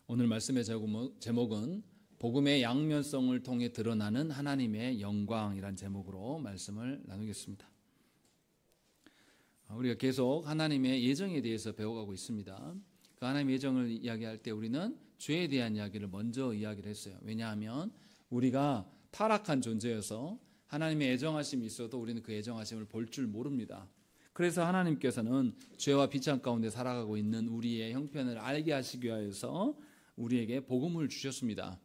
오늘 말씀의 제목은 복음의 양면성을 통해 드러나는 하나님의 영광이란 제목으로 말씀을 나누겠습니다. 우리가 계속 하나님의 예정에 대해서 배워가고 있습니다. 그 하나님의 예정을 이야기할 때 우리는 죄에 대한 이야기를 먼저 이야기를 했어요. 왜냐하면 우리가 타락한 존재여서 하나님의 애정하심이 있어도 우리는 그 애정하심을 볼 줄 모릅니다. 그래서 하나님께서는 죄와 비참 가운데 살아가고 있는 우리의 형편을 알게 하시기 위해서 우리에게 복음을 주셨습니다.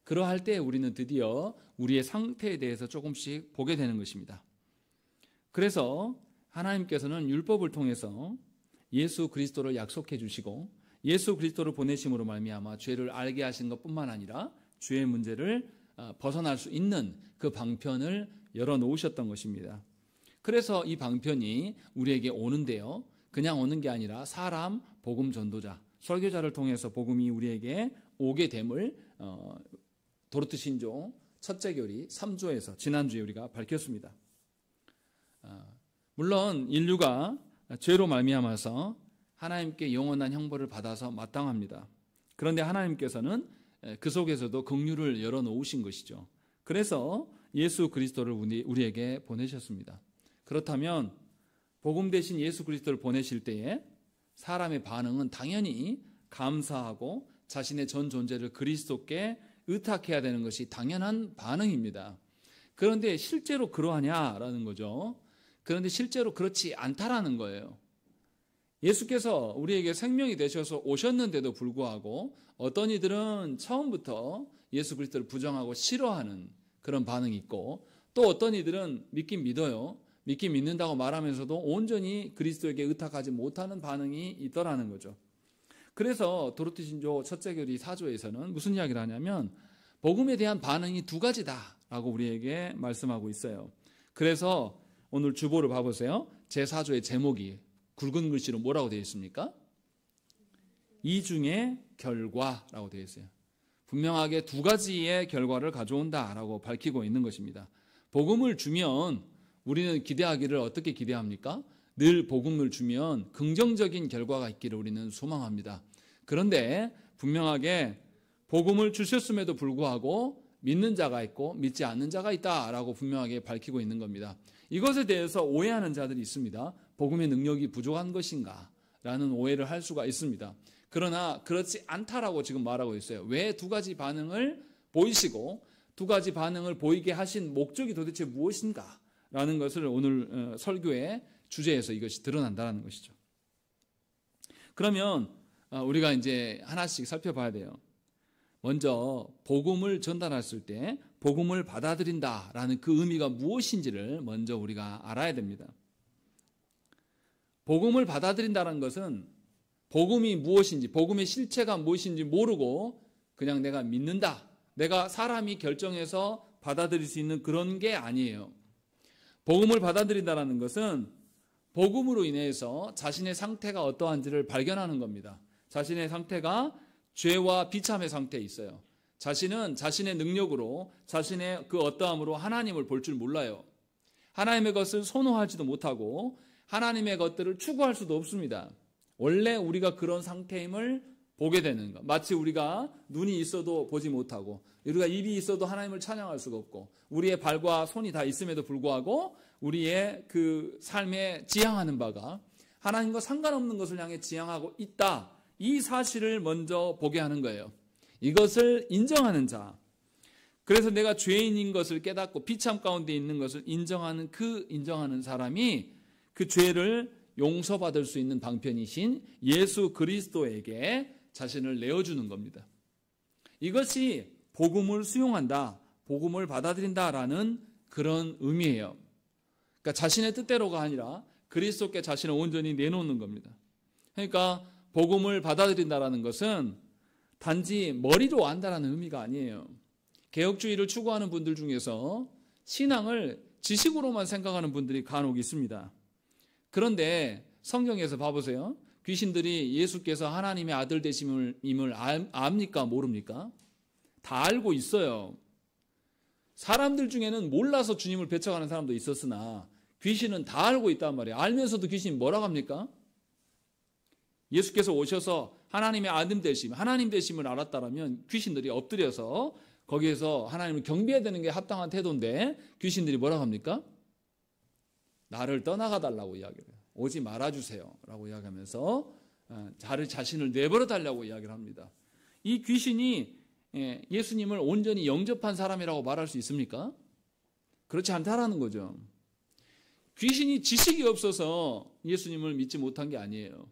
그러할 때 우리는 드디어 우리의 상태에 대해서 조금씩 보게 되는 것입니다. 그래서 하나님께서는 율법을 통해서 예수 그리스도를 약속해 주시고 예수 그리스도를 보내심으로 말미암아 죄를 알게 하신 것뿐만 아니라 죄의 문제를 벗어날 수 있는 그 방편을 열어놓으셨던 것입니다. 그래서 이 방편이 우리에게 오는데요, 그냥 오는 게 아니라 사람, 복음 전도자, 설교자를 통해서 복음이 우리에게 오게 됨을 도르트 신조 첫째 교리 3조에서 지난주에 우리가 밝혔습니다. 물론 인류가 죄로 말미암아서 하나님께 영원한 형벌을 받아서 마땅합니다. 그런데 하나님께서는 그 속에서도 긍휼을 열어놓으신 것이죠. 그래서 예수 그리스도를 우리에게 보내셨습니다. 그렇다면 복음 대신 예수 그리스도를 보내실 때에 사람의 반응은 당연히 감사하고 자신의 전 존재를 그리스도께 의탁해야 되는 것이 당연한 반응입니다. 그런데 실제로 그러하냐라는 거죠. 그런데 실제로 그렇지 않다라는 거예요. 예수께서 우리에게 생명이 되셔서 오셨는데도 불구하고 어떤 이들은 처음부터 예수 그리스도를 부정하고 싫어하는 그런 반응이 있고, 또 어떤 이들은 믿긴 믿어요. 믿긴 믿는다고 말하면서도 온전히 그리스도에게 의탁하지 못하는 반응이 있더라는 거죠. 그래서 도르트 신조 첫째 교리 4조에서는 무슨 이야기를 하냐면 복음에 대한 반응이 두 가지다라고 우리에게 말씀하고 있어요. 그래서 오늘 주보를 봐보세요. 제4조의 제목이 굵은 글씨로 뭐라고 되어 있습니까? 이중의 결과라고 되어 있어요. 분명하게 두 가지의 결과를 가져온다라고 밝히고 있는 것입니다. 복음을 주면 우리는 기대하기를 어떻게 기대합니까? 늘 복음을 주면 긍정적인 결과가 있기를 우리는 소망합니다. 그런데 분명하게 복음을 주셨음에도 불구하고 믿는 자가 있고 믿지 않는 자가 있다라고 분명하게 밝히고 있는 겁니다. 이것에 대해서 오해하는 자들이 있습니다. 복음의 능력이 부족한 것인가? 라는 오해를 할 수가 있습니다. 그러나 그렇지 않다라고 지금 말하고 있어요. 왜 두 가지 반응을 보이시고 두 가지 반응을 보이게 하신 목적이 도대체 무엇인가? 라는 것을 오늘 설교의 주제에서 이것이 드러난다는 것이죠. 그러면 우리가 이제 하나씩 살펴봐야 돼요. 먼저 복음을 전달했을 때 복음을 받아들인다라는 그 의미가 무엇인지를 먼저 우리가 알아야 됩니다. 복음을 받아들인다는 것은 복음이 무엇인지, 복음의 실체가 무엇인지 모르고 그냥 내가 믿는다, 내가 사람이 결정해서 받아들일 수 있는 그런 게 아니에요. 복음을 받아들인다는 것은 복음으로 인해서 자신의 상태가 어떠한지를 발견하는 겁니다. 자신의 상태가 죄와 비참의 상태에 있어요. 자신은 자신의 능력으로, 자신의 그 어떠함으로 하나님을 볼 줄 몰라요. 하나님의 것을 선호하지도 못하고 하나님의 것들을 추구할 수도 없습니다. 원래 우리가 그런 상태임을 보게 되는 것. 마치 우리가 눈이 있어도 보지 못하고 우리가 입이 있어도 하나님을 찬양할 수가 없고 우리의 발과 손이 다 있음에도 불구하고 우리의 그 삶에 지향하는 바가 하나님과 상관없는 것을 향해 지향하고 있다. 이 사실을 먼저 보게 하는 거예요. 이것을 인정하는 자. 그래서 내가 죄인인 것을 깨닫고 비참 가운데 있는 것을 인정하는 인정하는 사람이 그 죄를 용서받을 수 있는 방편이신 예수 그리스도에게 자신을 내어주는 겁니다. 이것이 복음을 수용한다, 복음을 받아들인다라는 그런 의미예요. 그러니까 자신의 뜻대로가 아니라 그리스도께 자신을 온전히 내놓는 겁니다. 그러니까 복음을 받아들인다라는 것은 단지 머리로 안다라는 의미가 아니에요. 개혁주의를 추구하는 분들 중에서 신앙을 지식으로만 생각하는 분들이 간혹 있습니다. 그런데 성경에서 봐보세요. 귀신들이 예수께서 하나님의 아들 되심을 압니까? 모릅니까? 다 알고 있어요. 사람들 중에는 몰라서 주님을 배척하는 사람도 있었으나 귀신은 다 알고 있단 말이에요. 알면서도 귀신이 뭐라고 합니까? 예수께서 오셔서 하나님의 아들 되심, 하나님 되심을 알았다라면 귀신들이 엎드려서 거기에서 하나님을 경배해야 되는 게 합당한 태도인데 귀신들이 뭐라고 합니까? 나를 떠나가 달라고 이야기를 해요. 오지 말아주세요 라고 이야기하면서 자신을 내버려 달라고 이야기를 합니다. 이 귀신이 예수님을 온전히 영접한 사람이라고 말할 수 있습니까? 그렇지 않다라는 거죠. 귀신이 지식이 없어서 예수님을 믿지 못한 게 아니에요.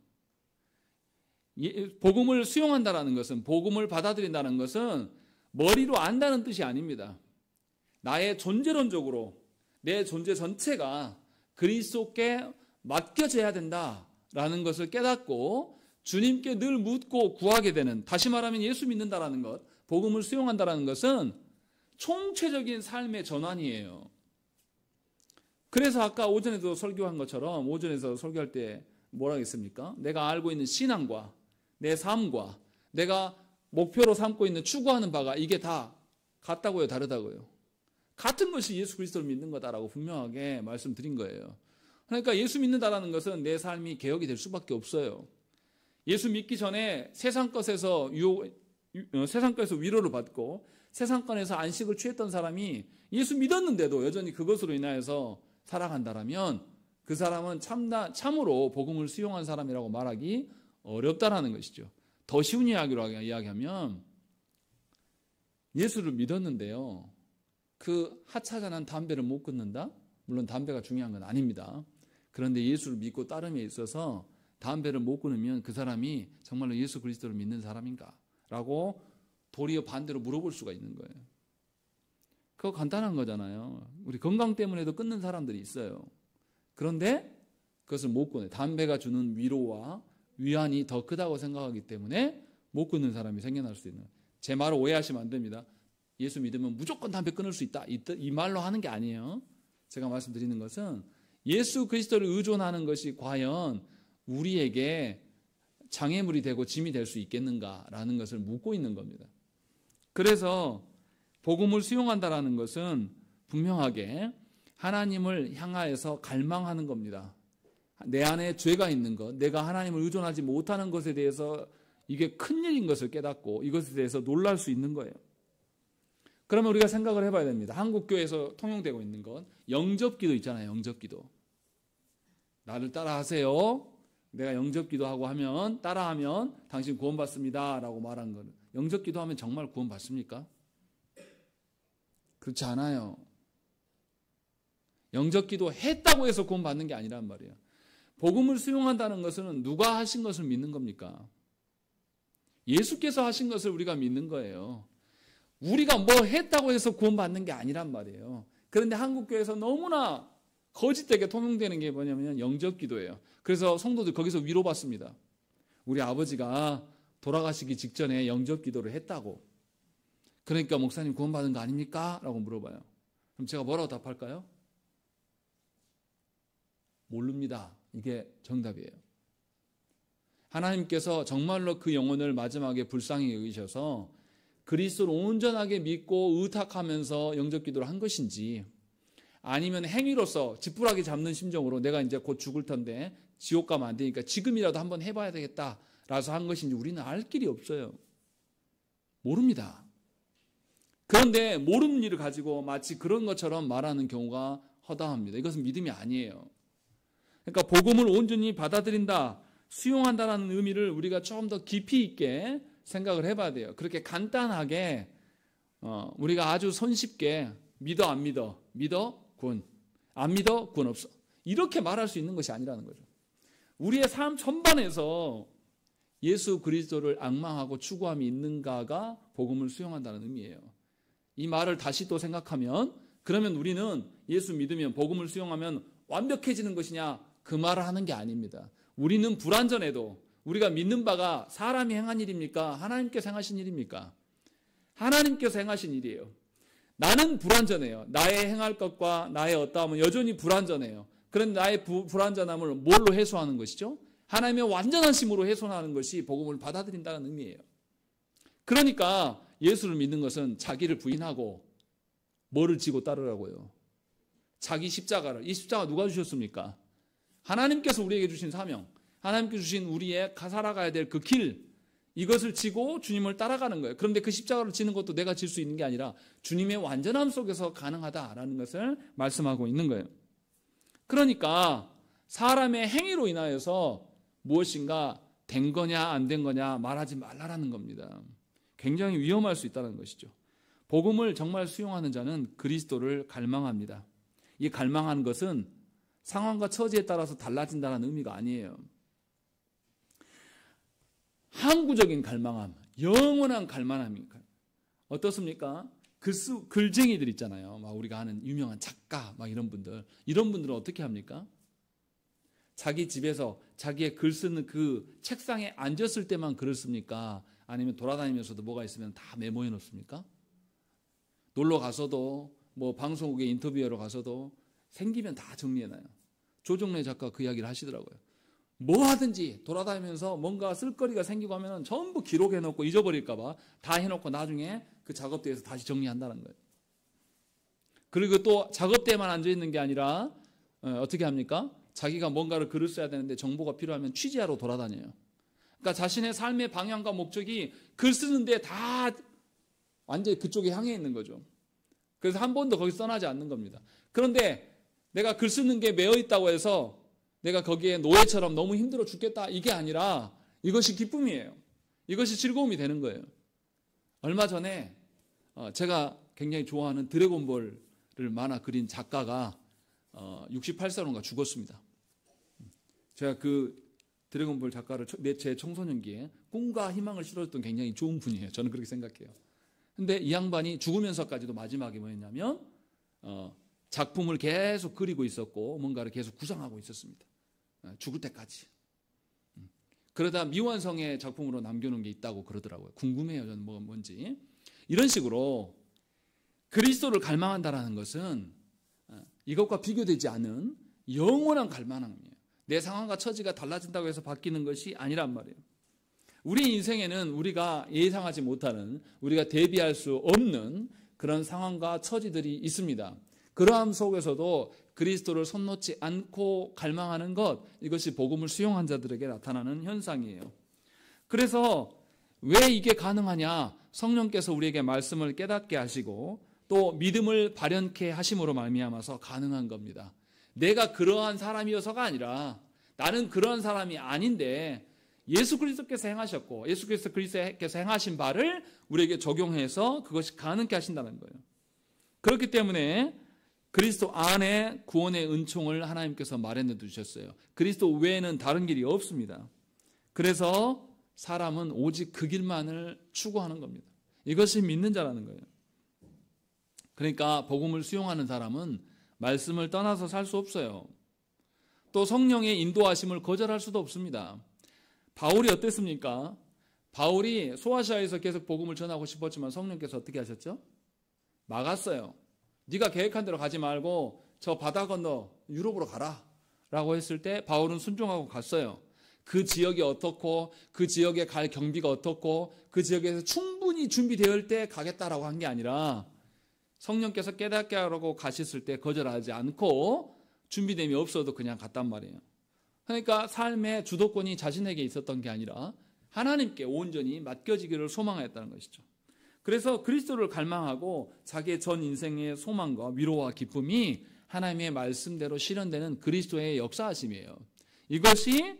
복음을 수용한다는 것은, 복음을 받아들인다는 것은 머리로 안다는 뜻이 아닙니다. 나의 존재론적으로 내 존재 전체가 그리스도께 맡겨져야 된다라는 것을 깨닫고 주님께 늘 묻고 구하게 되는, 다시 말하면 예수 믿는다라는 것, 복음을 수용한다라는 것은 총체적인 삶의 전환이에요. 그래서 아까 오전에도 설교한 것처럼 오전에서 설교할 때 뭐라고 했습니까? 내가 알고 있는 신앙과 내 삶과 내가 목표로 삼고 있는 추구하는 바가 이게 다 같다고요, 다르다고요? 같은 것이 예수 그리스도를 믿는 거다라고 분명하게 말씀드린 거예요. 그러니까 예수 믿는다라는 것은 내 삶이 개혁이 될 수밖에 없어요. 예수 믿기 전에 세상 것에서 위로를 받고 세상권에서 안식을 취했던 사람이 예수 믿었는데도 여전히 그것으로 인하여서 살아간다라면 그 사람은 참으로 복음을 수용한 사람이라고 말하기 어렵다라는 것이죠. 더 쉬운 이야기로 이야기하면 예수를 믿었는데요, 그 하찮은 담배를 못 끊는다? 물론 담배가 중요한 건 아닙니다. 그런데 예수를 믿고 따름에 있어서 담배를 못 끊으면 그 사람이 정말로 예수 그리스도를 믿는 사람인가? 라고 도리어 반대로 물어볼 수가 있는 거예요. 그거 간단한 거잖아요. 우리 건강 때문에도 끊는 사람들이 있어요. 그런데 그것을 못 끊어요. 담배가 주는 위로와 위안이 더 크다고 생각하기 때문에 못 끊는 사람이 생겨날 수 있는 거예요. 제 말을 오해하시면 안 됩니다. 예수 믿으면 무조건 담배 끊을 수 있다, 이 말로 하는 게 아니에요. 제가 말씀드리는 것은 예수 그리스도를 의존하는 것이 과연 우리에게 장애물이 되고 짐이 될 수 있겠는가라는 것을 묻고 있는 겁니다. 그래서 복음을 수용한다라는 것은 분명하게 하나님을 향하여서 갈망하는 겁니다. 내 안에 죄가 있는 것, 내가 하나님을 의존하지 못하는 것에 대해서 이게 큰일인 것을 깨닫고 이것에 대해서 놀랄 수 있는 거예요. 그러면 우리가 생각을 해봐야 됩니다. 한국 교회에서 통용되고 있는 것, 영접기도 있잖아요. 영접기도. 나를 따라하세요. 내가 영접기도하고 하면, 따라하면 당신 구원받습니다 라고 말한 거는, 영접기도 하면 정말 구원받습니까? 그렇지 않아요. 영접기도 했다고 해서 구원받는 게 아니란 말이에요. 복음을 수용한다는 것은 누가 하신 것을 믿는 겁니까? 예수께서 하신 것을 우리가 믿는 거예요. 우리가 뭐 했다고 해서 구원받는 게 아니란 말이에요. 그런데 한국교회에서 너무나 거짓되게 통용되는 게 뭐냐면 영접기도예요. 그래서 성도들 거기서 위로받습니다. 우리 아버지가 돌아가시기 직전에 영접기도를 했다고. 그러니까 목사님 구원받은 거 아닙니까? 라고 물어봐요. 그럼 제가 뭐라고 답할까요? 모릅니다. 이게 정답이에요. 하나님께서 정말로 그 영혼을 마지막에 불쌍히 여기셔서 그리스도를 온전하게 믿고 의탁하면서 영접기도를 한 것인지, 아니면 행위로서 지푸라기 잡는 심정으로 내가 이제 곧 죽을 텐데 지옥 가면 안 되니까 지금이라도 한번 해봐야 되겠다라서 한 것인지 우리는 알 길이 없어요. 모릅니다. 그런데 모르는 일을 가지고 마치 그런 것처럼 말하는 경우가 허다합니다. 이것은 믿음이 아니에요. 그러니까 복음을 온전히 받아들인다, 수용한다라는 의미를 우리가 좀 더 깊이 있게 생각을 해봐야 돼요. 그렇게 간단하게 우리가 아주 손쉽게 믿어 안 믿어, 믿어 군, 안 믿어 군 없어, 이렇게 말할 수 있는 것이 아니라는 거죠. 우리의 삶 전반에서 예수 그리스도를 앙망하고 추구함이 있는가가 복음을 수용한다는 의미예요. 이 말을 다시 또 생각하면, 그러면 우리는 예수 믿으면 복음을 수용하면 완벽해지는 것이냐, 그 말을 하는 게 아닙니다. 우리는 불완전해도 우리가 믿는 바가 사람이 행한 일입니까? 하나님께서 행하신 일입니까? 하나님께서 행하신 일이에요. 나는 불완전해요. 나의 행할 것과 나의 어떠함은 여전히 불완전해요. 그런데 나의 불완전함을 뭘로 해소하는 것이죠? 하나님의 완전한 힘으로 해소하는 것이 복음을 받아들인다는 의미예요. 그러니까 예수를 믿는 것은 자기를 부인하고 뭐를 지고 따르라고요? 자기 십자가를. 이 십자가 누가 주셨습니까? 하나님께서 우리에게 주신 사명, 하나님께서 주신 우리의 살아가야 될 그 길, 이것을 지고 주님을 따라가는 거예요. 그런데 그 십자가를 지는 것도 내가 질 수 있는 게 아니라 주님의 완전함 속에서 가능하다라는 것을 말씀하고 있는 거예요. 그러니까 사람의 행위로 인하여서 무엇인가 된 거냐 안 된 거냐 말하지 말라라는 겁니다. 굉장히 위험할 수 있다는 것이죠. 복음을 정말 수용하는 자는 그리스도를 갈망합니다. 이 갈망하는 것은 상황과 처지에 따라서 달라진다는 의미가 아니에요. 항구적인 갈망함, 영원한 갈망함이니까. 어떻습니까? 글쟁이들 있잖아요. 막 우리가 아는 유명한 작가, 막 이런 분들은 어떻게 합니까? 자기 집에서 자기의 글 쓰는 그 책상에 앉았을 때만 글을 씁니까? 아니면 돌아다니면서도 뭐가 있으면 다 메모해 놓습니까? 놀러 가서도 뭐 방송국에 인터뷰하러 가서도 생기면 다 정리해놔요. 조정래 작가 그 이야기를 하시더라고요. 뭐 하든지 돌아다니면서 뭔가 쓸거리가 생기고 하면 전부 기록해놓고 잊어버릴까봐 다 해놓고 나중에 그 작업대에서 다시 정리한다는 거예요. 그리고 또 작업대에만 앉아있는 게 아니라 어떻게 합니까? 자기가 뭔가를 글을 써야 되는데 정보가 필요하면 취재하러 돌아다녀요. 그러니까 자신의 삶의 방향과 목적이 글 쓰는데 다 완전히 그쪽에 향해 있는 거죠. 그래서 한 번도 거기 써나지 않는 겁니다. 그런데 내가 글 쓰는 게 매여 있다고 해서 내가 거기에 노예처럼 너무 힘들어 죽겠다 이게 아니라 이것이 기쁨이에요. 이것이 즐거움이 되는 거예요. 얼마 전에 제가 굉장히 좋아하는 드래곤볼을 만화 그린 작가가 68세로인가 죽었습니다. 제가 그 드래곤볼 작가를 제 청소년기에 꿈과 희망을 실어줬던 굉장히 좋은 분이에요. 저는 그렇게 생각해요. 근데 이 양반이 죽으면서까지도 마지막에 뭐였냐면 작품을 계속 그리고 있었고 뭔가를 계속 구상하고 있었습니다. 죽을 때까지. 그러다 미완성의 작품으로 남겨놓은 게 있다고 그러더라고요. 궁금해요. 저는 뭔지. 이런 식으로 그리스도를 갈망한다는 것은 이것과 비교되지 않은 영원한 갈망함이에요. 내 상황과 처지가 달라진다고 해서 바뀌는 것이 아니란 말이에요. 우리 인생에는 우리가 예상하지 못하는, 우리가 대비할 수 없는 그런 상황과 처지들이 있습니다. 그러함 속에서도 그리스도를 손 놓지 않고 갈망하는 것, 이것이 복음을 수용한 자들에게 나타나는 현상이에요. 그래서 왜 이게 가능하냐? 성령께서 우리에게 말씀을 깨닫게 하시고 또 믿음을 발현케 하심으로 말미암아서 가능한 겁니다. 내가 그러한 사람이어서가 아니라 나는 그러한 사람이 아닌데 예수 그리스도께서 행하셨고 예수 그리스도께서 행하신 바를 우리에게 적용해서 그것이 가능케 하신다는 거예요. 그렇기 때문에 그리스도 안에 구원의 은총을 하나님께서 마련해 두셨어요. 그리스도 외에는 다른 길이 없습니다. 그래서 사람은 오직 그 길만을 추구하는 겁니다. 이것이 믿는 자라는 거예요. 그러니까 복음을 수용하는 사람은 말씀을 떠나서 살 수 없어요. 또 성령의 인도하심을 거절할 수도 없습니다. 바울이 어땠습니까? 바울이 소아시아에서 계속 복음을 전하고 싶었지만 성령께서 어떻게 하셨죠? 막았어요. 네가 계획한 대로 가지 말고 저 바다 건너 유럽으로 가라 라고 했을 때 바울은 순종하고 갔어요. 그 지역이 어떻고 그 지역에 갈 경비가 어떻고 그 지역에서 충분히 준비되을 때 가겠다라고 한 게 아니라 성령께서 깨닫게 하라고 가셨을 때 거절하지 않고 준비됨이 없어도 그냥 갔단 말이에요. 그러니까 삶의 주도권이 자신에게 있었던 게 아니라 하나님께 온전히 맡겨지기를 소망하였다는 것이죠. 그래서 그리스도를 갈망하고 자기의 전 인생의 소망과 위로와 기쁨이 하나님의 말씀대로 실현되는 그리스도의 역사하심이에요. 이것이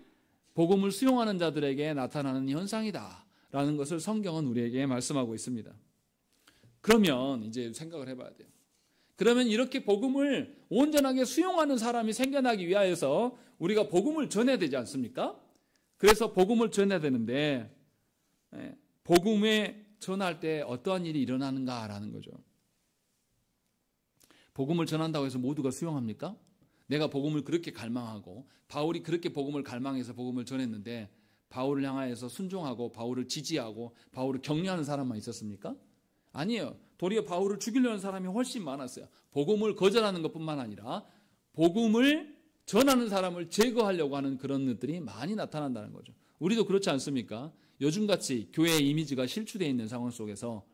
복음을 수용하는 자들에게 나타나는 현상이다라는 것을 성경은 우리에게 말씀하고 있습니다. 그러면 이제 생각을 해봐야 돼요. 그러면 이렇게 복음을 온전하게 수용하는 사람이 생겨나기 위하여서 우리가 복음을 전해야 되지 않습니까? 그래서 복음을 전해야 되는데 복음에 전할 때 어떠한 일이 일어나는가라는 거죠. 복음을 전한다고 해서 모두가 수용합니까? 내가 복음을 그렇게 갈망하고 바울이 그렇게 복음을 갈망해서 복음을 전했는데 바울을 향하여서 순종하고 바울을 지지하고 바울을 격려하는 사람만 있었습니까? 아니에요. 도리어 바울을 죽이려는 사람이 훨씬 많았어요. 복음을 거절하는 것뿐만 아니라 복음을 전하는 사람을 제거하려고 하는 그런 것들이 많이 나타난다는 거죠. 우리도 그렇지 않습니까? 요즘같이 교회의 이미지가 실추되어 있는 상황 속에서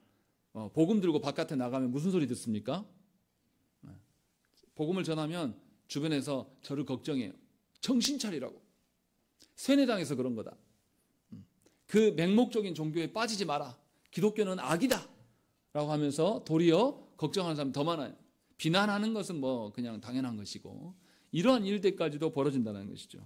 복음 들고 바깥에 나가면 무슨 소리 듣습니까? 복음을 전하면 주변에서 저를 걱정해요. 정신 차리라고. 세뇌당해서 그런 거다. 그 맹목적인 종교에 빠지지 마라. 기독교는 악이다 라고 하면서 도리어 걱정하는 사람이 더 많아요. 비난하는 것은 뭐 그냥 당연한 것이고 이러한 일들까지도 벌어진다는 것이죠.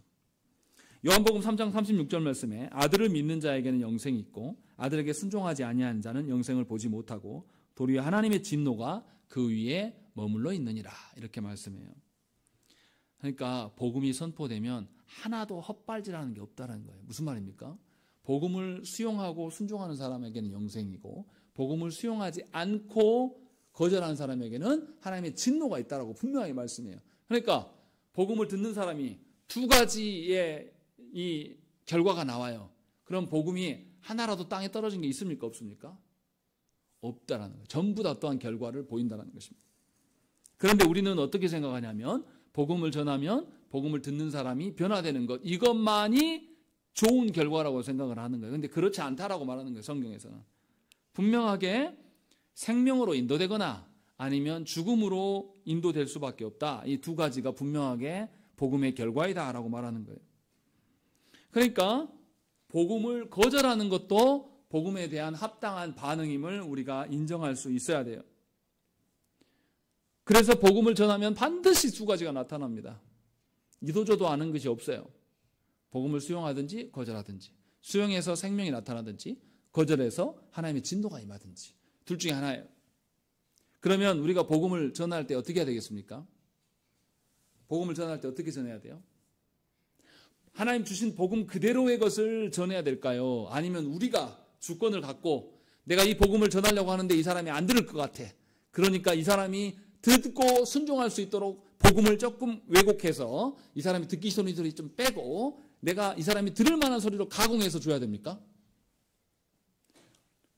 요한복음 3장 36절 말씀에 아들을 믿는 자에게는 영생이 있고 아들에게 순종하지 아니하는 자는 영생을 보지 못하고 도리어 하나님의 진노가 그 위에 머물러 있느니라 이렇게 말씀해요. 그러니까 복음이 선포되면 하나도 헛발질하는 게 없다는 거예요. 무슨 말입니까? 복음을 수용하고 순종하는 사람에게는 영생이고 복음을 수용하지 않고 거절하는 사람에게는 하나님의 진노가 있다라고 분명하게 말씀해요. 그러니까 복음을 듣는 사람이 두 가지의 이 결과가 나와요. 그럼 복음이 하나라도 땅에 떨어진 게 있습니까? 없습니까? 없다라는 거예요. 전부 다 어떠한 결과를 보인다는 것입니다. 그런데 우리는 어떻게 생각하냐면 복음을 전하면 복음을 듣는 사람이 변화되는 것 이것만이 좋은 결과라고 생각을 하는 거예요. 그런데 그렇지 않다라고 말하는 거예요. 성경에서는. 분명하게 생명으로 인도되거나 아니면 죽음으로 인도될 수밖에 없다. 이 두 가지가 분명하게 복음의 결과이다라고 말하는 거예요. 그러니까 복음을 거절하는 것도 복음에 대한 합당한 반응임을 우리가 인정할 수 있어야 돼요. 그래서 복음을 전하면 반드시 두 가지가 나타납니다. 이도저도 아는 것이 없어요. 복음을 수용하든지 거절하든지, 수용해서 생명이 나타나든지 거절해서 하나님의 진노가 임하든지 둘 중에 하나예요. 그러면 우리가 복음을 전할 때 어떻게 해야 되겠습니까? 복음을 전할 때 어떻게 전해야 돼요? 하나님 주신 복음 그대로의 것을 전해야 될까요? 아니면 우리가 주권을 갖고 내가 이 복음을 전하려고 하는데 이 사람이 안 들을 것 같아. 그러니까 이 사람이 듣고 순종할 수 있도록 복음을 조금 왜곡해서 이 사람이 듣기 싫은 소리 좀 빼고 내가 이 사람이 들을 만한 소리로 가공해서 줘야 됩니까?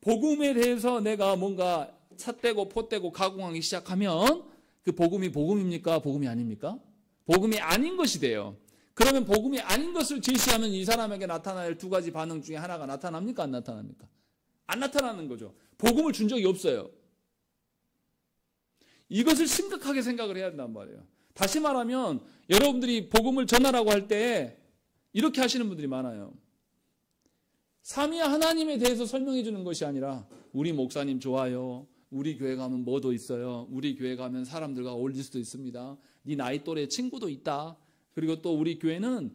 복음에 대해서 내가 뭔가 찻대고 포대고 가공하기 시작하면 그 복음이 복음입니까? 복음이 아닙니까? 복음이 아닌 것이 돼요. 그러면 복음이 아닌 것을 제시하면 이 사람에게 나타날 두 가지 반응 중에 하나가 나타납니까? 안 나타납니까? 안 나타나는 거죠. 복음을 준 적이 없어요. 이것을 심각하게 생각을 해야 된단 말이에요. 다시 말하면 여러분들이 복음을 전하라고 할 때 이렇게 하시는 분들이 많아요. 삼위 하나님에 대해서 설명해 주는 것이 아니라 우리 목사님 좋아요. 우리 교회 가면 뭐도 있어요. 우리 교회 가면 사람들과 어울릴 수도 있습니다. 네 나이 또래 친구도 있다. 그리고 또 우리 교회는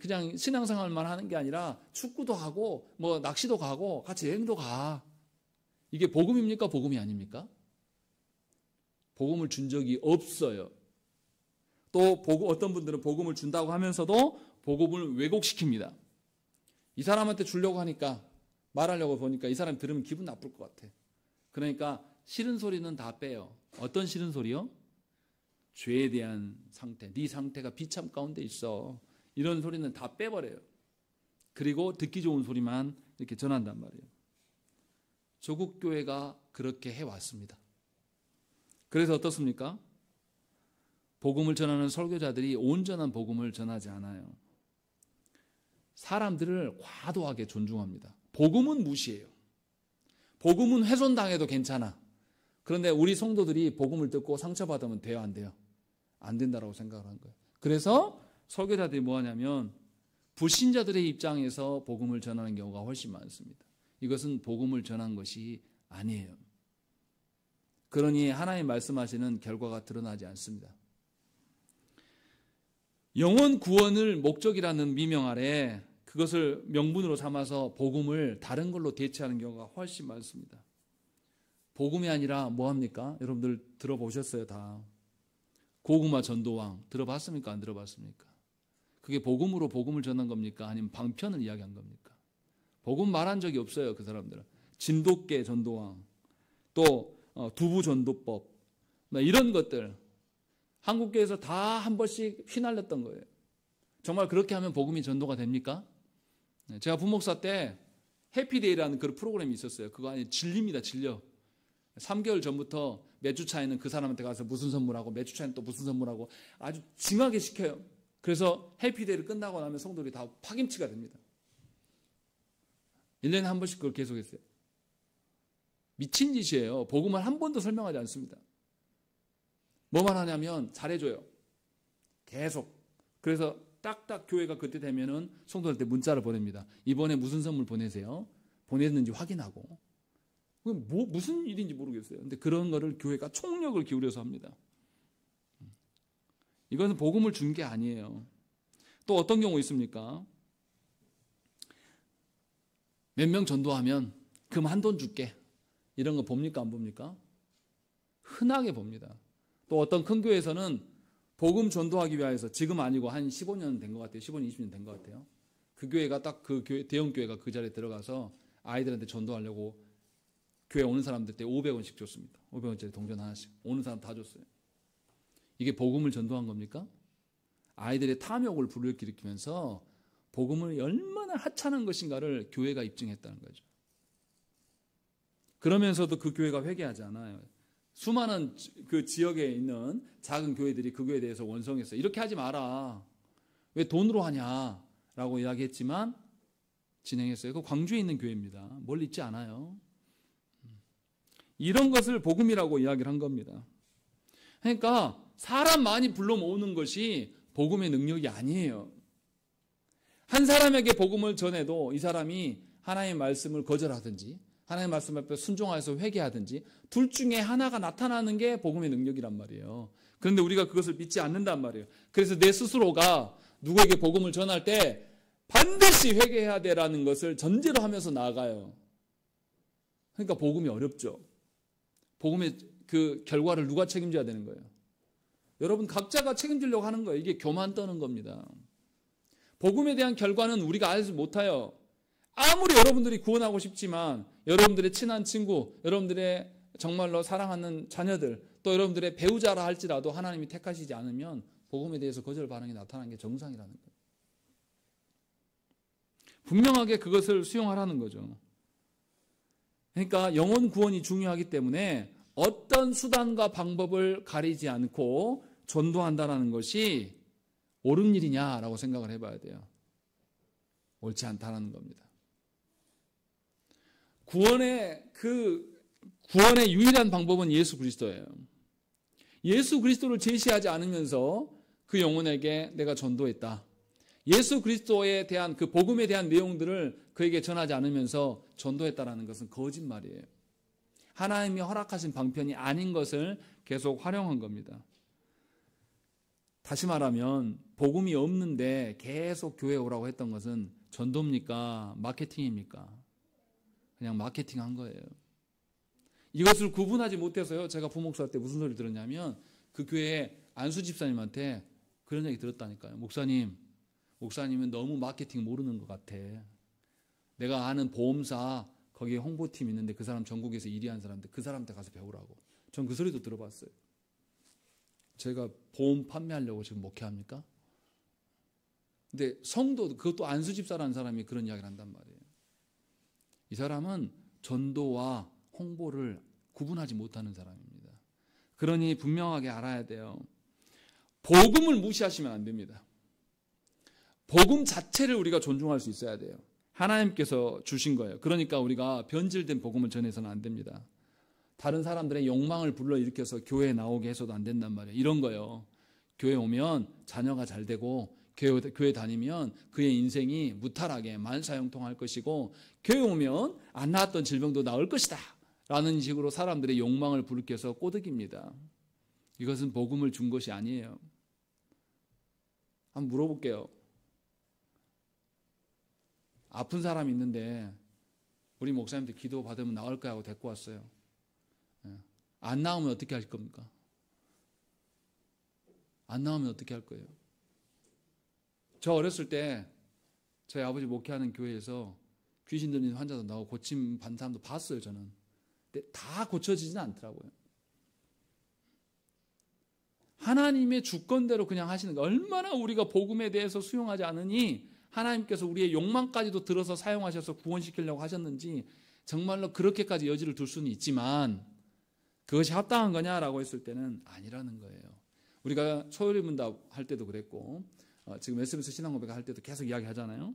그냥 신앙생활만 하는 게 아니라 축구도 하고 뭐 낚시도 가고 같이 여행도 가. 이게 복음입니까? 복음이 아닙니까? 복음을 준 적이 없어요. 또 어떤 분들은 복음을 준다고 하면서도 복음을 왜곡시킵니다. 이 사람한테 주려고 하니까 말하려고 보니까 이 사람 들으면 기분 나쁠 것 같아. 그러니까 싫은 소리는 다 빼요. 어떤 싫은 소리요? 죄에 대한 상태, 네 상태가 비참 가운데 있어. 이런 소리는 다 빼버려요. 그리고 듣기 좋은 소리만 이렇게 전한단 말이에요. 조국 교회가 그렇게 해왔습니다. 그래서 어떻습니까? 복음을 전하는 설교자들이 온전한 복음을 전하지 않아요. 사람들을 과도하게 존중합니다. 복음은 무시해요. 복음은 훼손당해도 괜찮아. 그런데 우리 성도들이 복음을 듣고 상처받으면 돼요, 안 돼요? 안 된다라고 생각을 한 거예요. 그래서 설교자들이 뭐 하냐면 불신자들의 입장에서 복음을 전하는 경우가 훨씬 많습니다. 이것은 복음을 전한 것이 아니에요. 그러니 하나님 말씀하시는 결과가 드러나지 않습니다. 영혼 구원을 목적이라는 미명 아래 그것을 명분으로 삼아서 복음을 다른 걸로 대체하는 경우가 훨씬 많습니다. 복음이 아니라 뭐합니까? 여러분들 들어보셨어요 다. 고구마 전도왕 들어봤습니까? 안 들어봤습니까? 그게 복음으로 복음을 전한 겁니까? 아니면 방편을 이야기한 겁니까? 복음 말한 적이 없어요. 그 사람들은. 진돗개 전도왕 또 두부 전도법 이런 것들 한국교회에서 다 한 번씩 휘날렸던 거예요. 정말 그렇게 하면 복음이 전도가 됩니까? 제가 부목사 때 해피데이라는 그런 프로그램이 있었어요. 그거 아니 진리입니다. 진려. 3개월 전부터 몇 주 차에는 그 사람한테 가서 무슨 선물하고 몇 주 차에는 또 무슨 선물하고 아주 징하게 시켜요. 그래서 해피데이를 끝나고 나면 성도들이 다 파김치가 됩니다. 1년에 한 번씩 그걸 계속했어요. 미친 짓이에요. 복음을 한 번도 설명하지 않습니다. 뭐만 하냐면 잘해줘요. 계속. 그래서 딱딱 교회가 그때 되면은 성도들한테 문자를 보냅니다. 이번에 무슨 선물 보내세요? 보냈는지 확인하고. 무슨 일인지 모르겠어요. 근데 그런 거를 교회가 총력을 기울여서 합니다. 이거는 복음을 준 게 아니에요. 또 어떤 경우 있습니까? 몇 명 전도하면 금 한 돈 줄게. 이런 거 봅니까? 안 봅니까? 흔하게 봅니다. 또 어떤 큰 교회에서는 복음 전도하기 위해서 지금 아니고 한 15년 된 것 같아요. 15년, 20년 된 것 같아요. 그 교회가 딱 그 교회, 대형 교회가 그 자리에 들어가서 아이들한테 전도하려고 교회 오는 사람들 때 500원씩 줬습니다. 500원짜리 동전 하나씩. 오는 사람 다 줬어요. 이게 복음을 전도한 겁니까? 아이들의 탐욕을 불러일으키면서 복음을 얼마나 하찮은 것인가를 교회가 입증했다는 거죠. 그러면서도 그 교회가 회개하지 않아요. 수많은 그 지역에 있는 작은 교회들이 그 교회에 대해서 원성했어요. 이렇게 하지 마라. 왜 돈으로 하냐라고 이야기했지만 진행했어요. 그 광주에 있는 교회입니다. 멀리 있지 않아요. 이런 것을 복음이라고 이야기를 한 겁니다. 그러니까 사람 많이 불러 모으는 것이 복음의 능력이 아니에요. 한 사람에게 복음을 전해도 이 사람이 하나님의 말씀을 거절하든지 하나님의 말씀 앞에 순종하여서 회개하든지 둘 중에 하나가 나타나는 게 복음의 능력이란 말이에요. 그런데 우리가 그것을 믿지 않는단 말이에요. 그래서 내 스스로가 누구에게 복음을 전할 때 반드시 회개해야 되라는 것을 전제로 하면서 나아가요. 그러니까 복음이 어렵죠. 복음의 그 결과를 누가 책임져야 되는 거예요? 여러분 각자가 책임지려고 하는 거예요. 이게 교만 떠는 겁니다. 복음에 대한 결과는 우리가 알지 못해요. 아무리 여러분들이 구원하고 싶지만 여러분들의 친한 친구, 여러분들의 정말로 사랑하는 자녀들, 또 여러분들의 배우자라 할지라도 하나님이 택하시지 않으면 복음에 대해서 거절 반응이 나타나는 게 정상이라는 거예요. 분명하게 그것을 수용하라는 거죠. 그러니까 영혼 구원이 중요하기 때문에 어떤 수단과 방법을 가리지 않고 전도한다는 것이 옳은 일이냐라고 생각을 해봐야 돼요. 옳지 않다는 겁니다. 구원의 유일한 방법은 예수 그리스도예요. 예수 그리스도를 제시하지 않으면서 그 영혼에게 내가 전도했다. 예수 그리스도에 대한 그 복음에 대한 내용들을 그에게 전하지 않으면서 전도했다라는 것은 거짓말이에요. 하나님이 허락하신 방편이 아닌 것을 계속 활용한 겁니다. 다시 말하면 복음이 없는데 계속 교회에 오라고 했던 것은 전도입니까? 마케팅입니까? 그냥 마케팅한 거예요. 이것을 구분하지 못해서요. 제가 부목사 때 무슨 소리 들었냐면 그 교회 안수 집사님한테 그런 얘기 들었다니까요. 목사님은 너무 마케팅 모르는 것 같아. 내가 아는 보험사 거기에 홍보팀 있는데 그 사람 전국에서 1위 한 사람인데 그 사람한테 가서 배우라고. 전 그 소리도 들어봤어요. 제가 보험 판매하려고 지금 목회합니까? 근데 성도, 그것도 안수집사라는 사람이 그런 이야기를 한단 말이에요. 이 사람은 전도와 홍보를 구분하지 못하는 사람입니다. 그러니 분명하게 알아야 돼요. 복음을 무시하시면 안 됩니다. 복음 자체를 우리가 존중할 수 있어야 돼요. 하나님께서 주신 거예요. 그러니까 우리가 변질된 복음을 전해서는 안 됩니다. 다른 사람들의 욕망을 불러일으켜서 교회에 나오게 해서도 안 된단 말이에요. 이런 거요. 교회 오면 자녀가 잘 되고 교회 다니면 그의 인생이 무탈하게 만사형통할 것이고 교회 오면 안 나았던 질병도 나을 것이다 라는 식으로 사람들의 욕망을 불러일으켜서 꼬드깁니다. 이것은 복음을 준 것이 아니에요. 한번 물어볼게요. 아픈 사람이 있는데 우리 목사님들 기도 받으면 나을 거야 하고 데리고 왔어요. 안 나오면 어떻게 할 겁니까? 안 나오면 어떻게 할 거예요? 저 어렸을 때 저희 아버지 목회하는 교회에서 귀신 들리는 환자도 나오고 고침 받는 사람도 봤어요. 저는. 근데 다 고쳐지지는 않더라고요. 하나님의 주권대로 그냥 하시는 거. 얼마나 우리가 복음에 대해서 수용하지 않으니 하나님께서 우리의 욕망까지도 들어서 사용하셔서 구원시키려고 하셨는지 정말로 그렇게까지 여지를 둘 수는 있지만 그것이 합당한 거냐라고 했을 때는 아니라는 거예요. 우리가 소요리문답 할 때도 그랬고 지금 SBS 신앙고백 할 때도 계속 이야기하잖아요.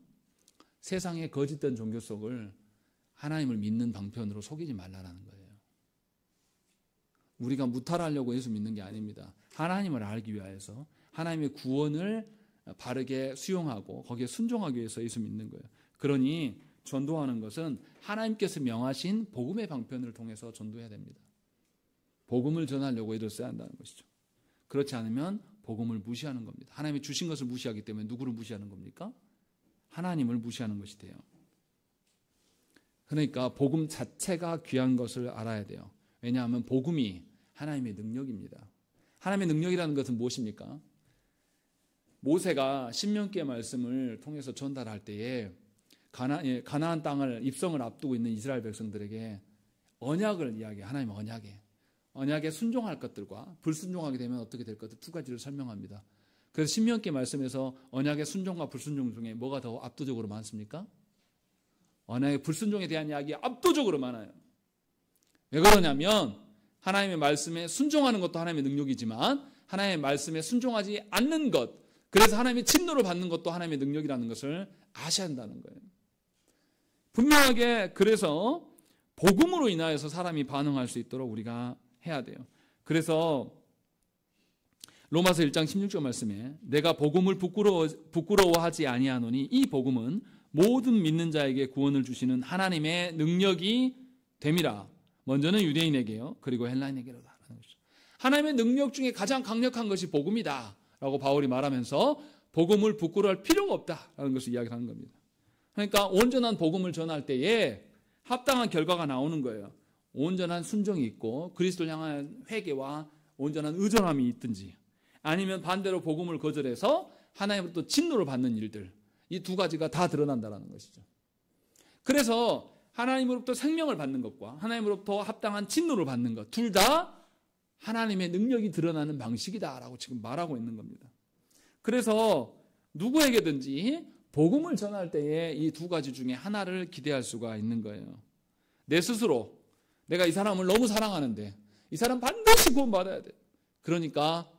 세상의 거짓된 종교 속을 하나님을 믿는 방편으로 속이지 말라라는 거예요. 우리가 무탈하려고 예수 믿는 게 아닙니다. 하나님을 알기 위해서 하나님의 구원을 바르게 수용하고 거기에 순종하기 위해서 예수 믿는 거예요. 그러니 전도하는 것은 하나님께서 명하신 복음의 방편을 통해서 전도해야 됩니다. 복음을 전하려고 애를 써야 한다는 것이죠. 그렇지 않으면 복음을 무시하는 겁니다. 하나님이 주신 것을 무시하기 때문에 누구를 무시하는 겁니까? 하나님을 무시하는 것이 돼요. 그러니까 복음 자체가 귀한 것을 알아야 돼요. 왜냐하면 복음이 하나님의 능력입니다. 하나님의 능력이라는 것은 무엇입니까? 모세가 신명기의 말씀을 통해서 전달할 때에 가나안 땅을 입성을 앞두고 있는 이스라엘 백성들에게 언약을 이야기해. 하나님의 언약에 순종할 것들과 불순종하게 되면 어떻게 될 것들 두 가지를 설명합니다. 그래서 신명기 말씀에서 언약의 순종과 불순종 중에 뭐가 더 압도적으로 많습니까? 언약의 불순종에 대한 이야기 압도적으로 많아요. 왜 그러냐면 하나님의 말씀에 순종하는 것도 하나님의 능력이지만 하나님의 말씀에 순종하지 않는 것, 그래서 하나님의 진노를 받는 것도 하나님의 능력이라는 것을 아셔야 한다는 거예요. 분명하게 그래서 복음으로 인하여서 사람이 반응할 수 있도록 우리가 해야 돼요. 그래서 로마서 1장 16절 말씀에 내가 복음을 부끄러워하지 아니하노니 이 복음은 모든 믿는 자에게 구원을 주시는 하나님의 능력이 됨이라. 먼저는 유대인에게요. 그리고 헬라인에게로다. 하나님의 능력 중에 가장 강력한 것이 복음이다 라고 바울이 말하면서 복음을 부끄러워할 필요가 없다라는 것을 이야기하는 겁니다. 그러니까 온전한 복음을 전할 때에 합당한 결과가 나오는 거예요. 온전한 순종이 있고 그리스도를 향한 회개와 온전한 의존함이 있든지, 아니면 반대로 복음을 거절해서 하나님으로부터 진노를 받는 일들, 이 두 가지가 다 드러난다는 것이죠. 그래서 하나님으로부터 생명을 받는 것과 하나님으로부터 합당한 진노를 받는 것, 둘 다 하나님의 능력이 드러나는 방식이다라고 지금 말하고 있는 겁니다. 그래서 누구에게든지 복음을 전할 때에 이 두 가지 중에 하나를 기대할 수가 있는 거예요. 내 스스로 내가 이 사람을 너무 사랑하는데 이 사람 반드시 구원받아야 돼. 그러니까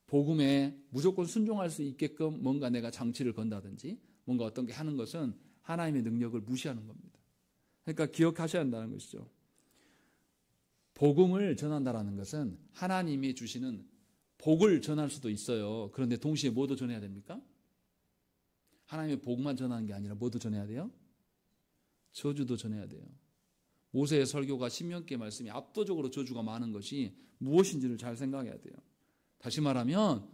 복음에 무조건 순종할 수 있게끔 뭔가 내가 장치를 건다든지 뭔가 어떤 게 하는 것은 하나님의 능력을 무시하는 겁니다. 그러니까 기억하셔야 한다는 것이죠. 복음을 전한다라는 것은 하나님이 주시는 복을 전할 수도 있어요. 그런데 동시에 뭐도 전해야 됩니까? 하나님의 복만 전하는 게 아니라 뭐도 전해야 돼요? 저주도 전해야 돼요. 모세의 설교가 신명기의 말씀이 압도적으로 저주가 많은 것이 무엇인지를 잘 생각해야 돼요. 다시 말하면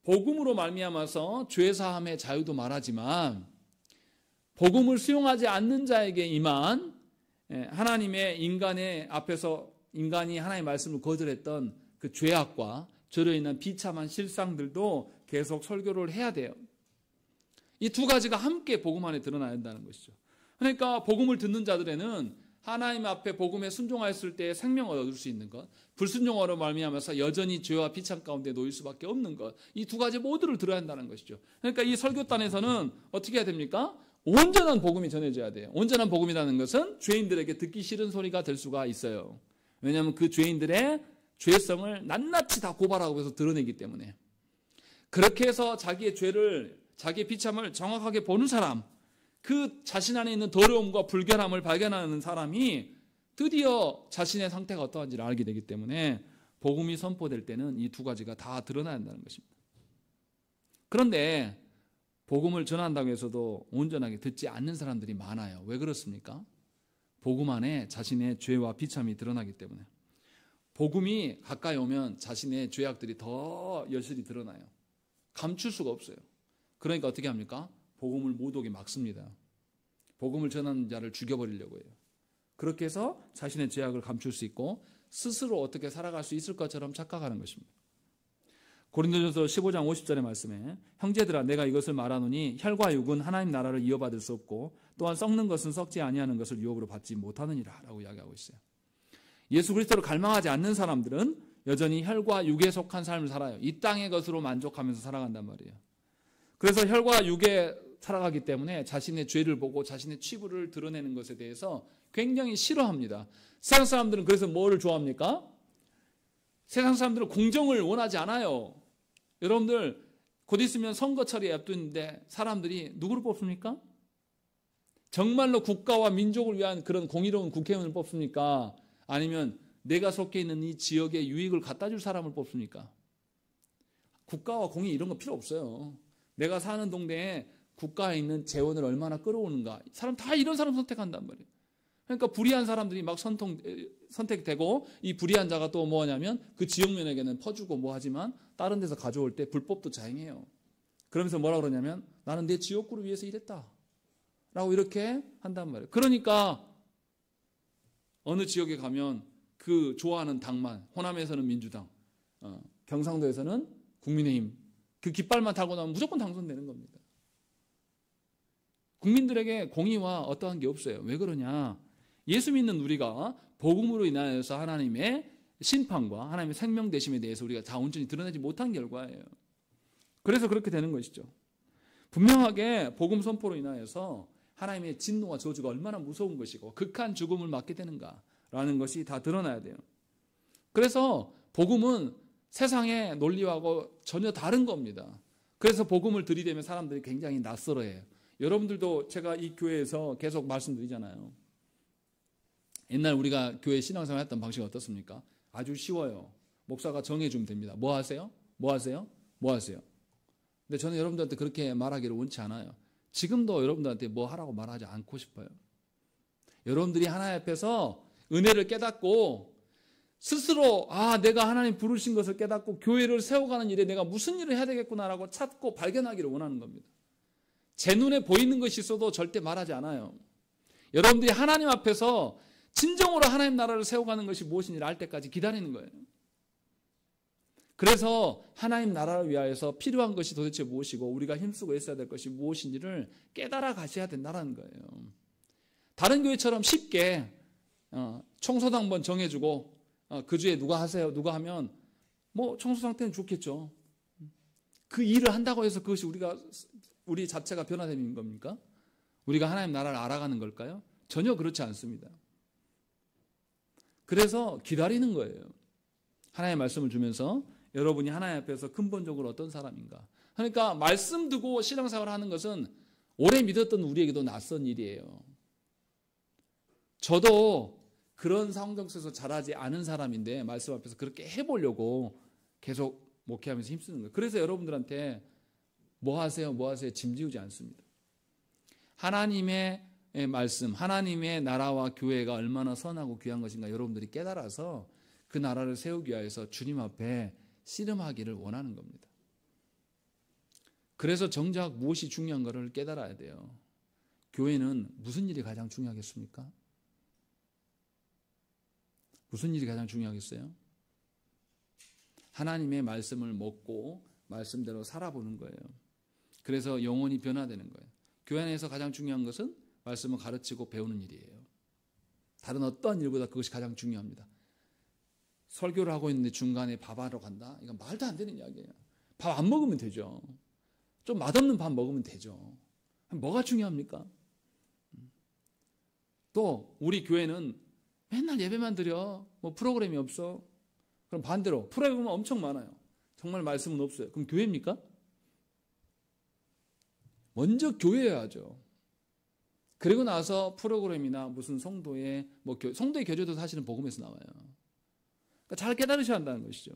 복음으로 말미암아서 죄사함의 자유도 말하지만 복음을 수용하지 않는 자에게 임한 하나님의 인간의 앞에서 인간이 하나님의 말씀을 거절했던 그 죄악과 저로 인한 비참한 실상들도 계속 설교를 해야 돼요. 이 두 가지가 함께 복음 안에 드러나야 한다는 것이죠. 그러니까 복음을 듣는 자들에는 하나님 앞에 복음에 순종하였을 때 생명을 얻을 수 있는 것, 불순종으로 말미암아서 여전히 죄와 비참 가운데 놓일 수밖에 없는 것, 이 두 가지 모두를 들어야 한다는 것이죠. 그러니까 이 설교단에서는 어떻게 해야 됩니까? 온전한 복음이 전해져야 돼요. 온전한 복음이라는 것은 죄인들에게 듣기 싫은 소리가 될 수가 있어요. 왜냐하면 그 죄인들의 죄성을 낱낱이 다 고발하고 해서 드러내기 때문에. 그렇게 해서 자기의 죄를, 자기의 비참을 정확하게 보는 사람, 그 자신 안에 있는 더러움과 불결함을 발견하는 사람이 드디어 자신의 상태가 어떠한지를 알게 되기 때문에 복음이 선포될 때는 이 두 가지가 다 드러나야 한다는 것입니다. 그런데 복음을 전한다고 해서도 온전하게 듣지 않는 사람들이 많아요. 왜 그렇습니까? 복음 안에 자신의 죄와 비참이 드러나기 때문에. 복음이 가까이 오면 자신의 죄악들이 더 여실히 드러나요. 감출 수가 없어요. 그러니까 어떻게 합니까? 복음을 못 오게 막습니다. 복음을 전하는 자를 죽여버리려고 해요. 그렇게 해서 자신의 죄악을 감출 수 있고 스스로 어떻게 살아갈 수 있을 것처럼 착각하는 것입니다. 고린도전서 15장 50절의 말씀에 형제들아 내가 이것을 말하노니 혈과 육은 하나님 나라를 이어받을 수 없고 또한 썩는 것은 썩지 아니하는 것을 유업으로 받지 못하느니라 라고 이야기하고 있어요. 예수 그리스도를 갈망하지 않는 사람들은 여전히 혈과 육에 속한 삶을 살아요. 이 땅의 것으로 만족하면서 살아간단 말이에요. 그래서 혈과 육에 살아가기 때문에 자신의 죄를 보고 자신의 치부를 드러내는 것에 대해서 굉장히 싫어합니다. 세상 사람들은 그래서 뭐를 좋아합니까? 세상 사람들은 공정을 원하지 않아요. 여러분들 곧 있으면 선거철이 앞두는데 사람들이 누구를 뽑습니까? 정말로 국가와 민족을 위한 그런 공의로운 국회의원을 뽑습니까? 아니면 내가 속해 있는 이 지역의 유익을 갖다 줄 사람을 뽑습니까? 국가와 공의 이런 거 필요 없어요. 내가 사는 동네에 국가에 있는 재원을 얼마나 끌어오는가. 사람 다 이런 사람 선택한단 말이에요. 그러니까 불의한 사람들이 막 선택되고 이 불의한 자가 또 뭐냐면 그 지역민에게는 퍼주고 뭐 하지만 다른 데서 가져올 때 불법도 자행해요. 그러면서 뭐라 그러냐면 나는 내 지역구를 위해서 일했다. 라고 이렇게 한단 말이에요. 그러니까 어느 지역에 가면 그 좋아하는 당만, 호남에서는 민주당, 경상도에서는 국민의힘, 그 깃발만 달고 나면 무조건 당선되는 겁니다. 국민들에게 공의와 어떠한 게 없어요. 왜 그러냐? 예수 믿는 우리가 복음으로 인하여서 하나님의 심판과 하나님의 생명 되심에 대해서 우리가 다 온전히 드러내지 못한 결과예요. 그래서 그렇게 되는 것이죠. 분명하게 복음 선포로 인하여서 하나님의 진노와 저주가 얼마나 무서운 것이고 극한 죽음을 맞게 되는가라는 것이 다 드러나야 돼요. 그래서 복음은 세상의 논리하고 전혀 다른 겁니다. 그래서 복음을 들이대면 사람들이 굉장히 낯설어해요. 여러분들도 제가 이 교회에서 계속 말씀드리잖아요. 옛날 우리가 교회 신앙생활 했던 방식이 어떻습니까? 아주 쉬워요. 목사가 정해주면 됩니다. 뭐 하세요? 뭐 하세요? 뭐 하세요? 근데 저는 여러분들한테 그렇게 말하기를 원치 않아요. 지금도 여러분들한테 뭐 하라고 말하지 않고 싶어요. 여러분들이 하나님 앞에서 은혜를 깨닫고 스스로 내가 하나님 부르신 것을 깨닫고 교회를 세워가는 일에 내가 무슨 일을 해야 되겠구나라고 찾고 발견하기를 원하는 겁니다. 제 눈에 보이는 것이 있어도 절대 말하지 않아요. 여러분들이 하나님 앞에서 진정으로 하나님 나라를 세워가는 것이 무엇인지를 알 때까지 기다리는 거예요. 그래서 하나님 나라를 위하여서 필요한 것이 도대체 무엇이고 우리가 힘쓰고 있어야 될 것이 무엇인지를 깨달아 가셔야 된다는 거예요. 다른 교회처럼 쉽게 청소당 한번 정해주고 그 주에 누가 하세요? 누가 하면 뭐 청소당 때는 좋겠죠. 그 일을 한다고 해서 그것이 우리 자체가 변화되는 겁니까? 우리가 하나님 나라를 알아가는 걸까요? 전혀 그렇지 않습니다. 그래서 기다리는 거예요. 하나님의 말씀을 주면서 여러분이 하나님 앞에서 근본적으로 어떤 사람인가. 그러니까 말씀 두고 신앙생활을 하는 것은 오래 믿었던 우리에게도 낯선 일이에요. 저도 그런 상황 속에서 자라지 않은 사람인데 말씀 앞에서 그렇게 해보려고 계속 목회하면서 힘쓰는 거예요. 그래서 여러분들한테 뭐 하세요? 뭐 하세요? 짐지우지 않습니다. 하나님의 말씀, 하나님의 나라와 교회가 얼마나 선하고 귀한 것인가 여러분들이 깨달아서 그 나라를 세우기 위해서 주님 앞에 씨름하기를 원하는 겁니다. 그래서 정작 무엇이 중요한가를 깨달아야 돼요. 교회는 무슨 일이 가장 중요하겠습니까? 무슨 일이 가장 중요하겠어요? 하나님의 말씀을 먹고 말씀대로 살아보는 거예요. 그래서 영혼이 변화되는 거예요. 교회 안에서 가장 중요한 것은 말씀을 가르치고 배우는 일이에요. 다른 어떤 일보다 그것이 가장 중요합니다. 설교를 하고 있는데 중간에 밥하러 간다? 이건 말도 안 되는 이야기예요. 밥 안 먹으면 되죠. 좀 맛없는 밥 먹으면 되죠. 뭐가 중요합니까? 또 우리 교회는 맨날 예배만 드려. 뭐 프로그램이 없어. 그럼 반대로 프로그램은 엄청 많아요. 정말 말씀은 없어요. 그럼 교회입니까? 먼저 교회여야죠. 그리고 나서 프로그램이나 무슨 성도의 성도의 교제도 사실은 복음에서 나와요. 그러니까 잘 깨달으셔야 한다는 것이죠.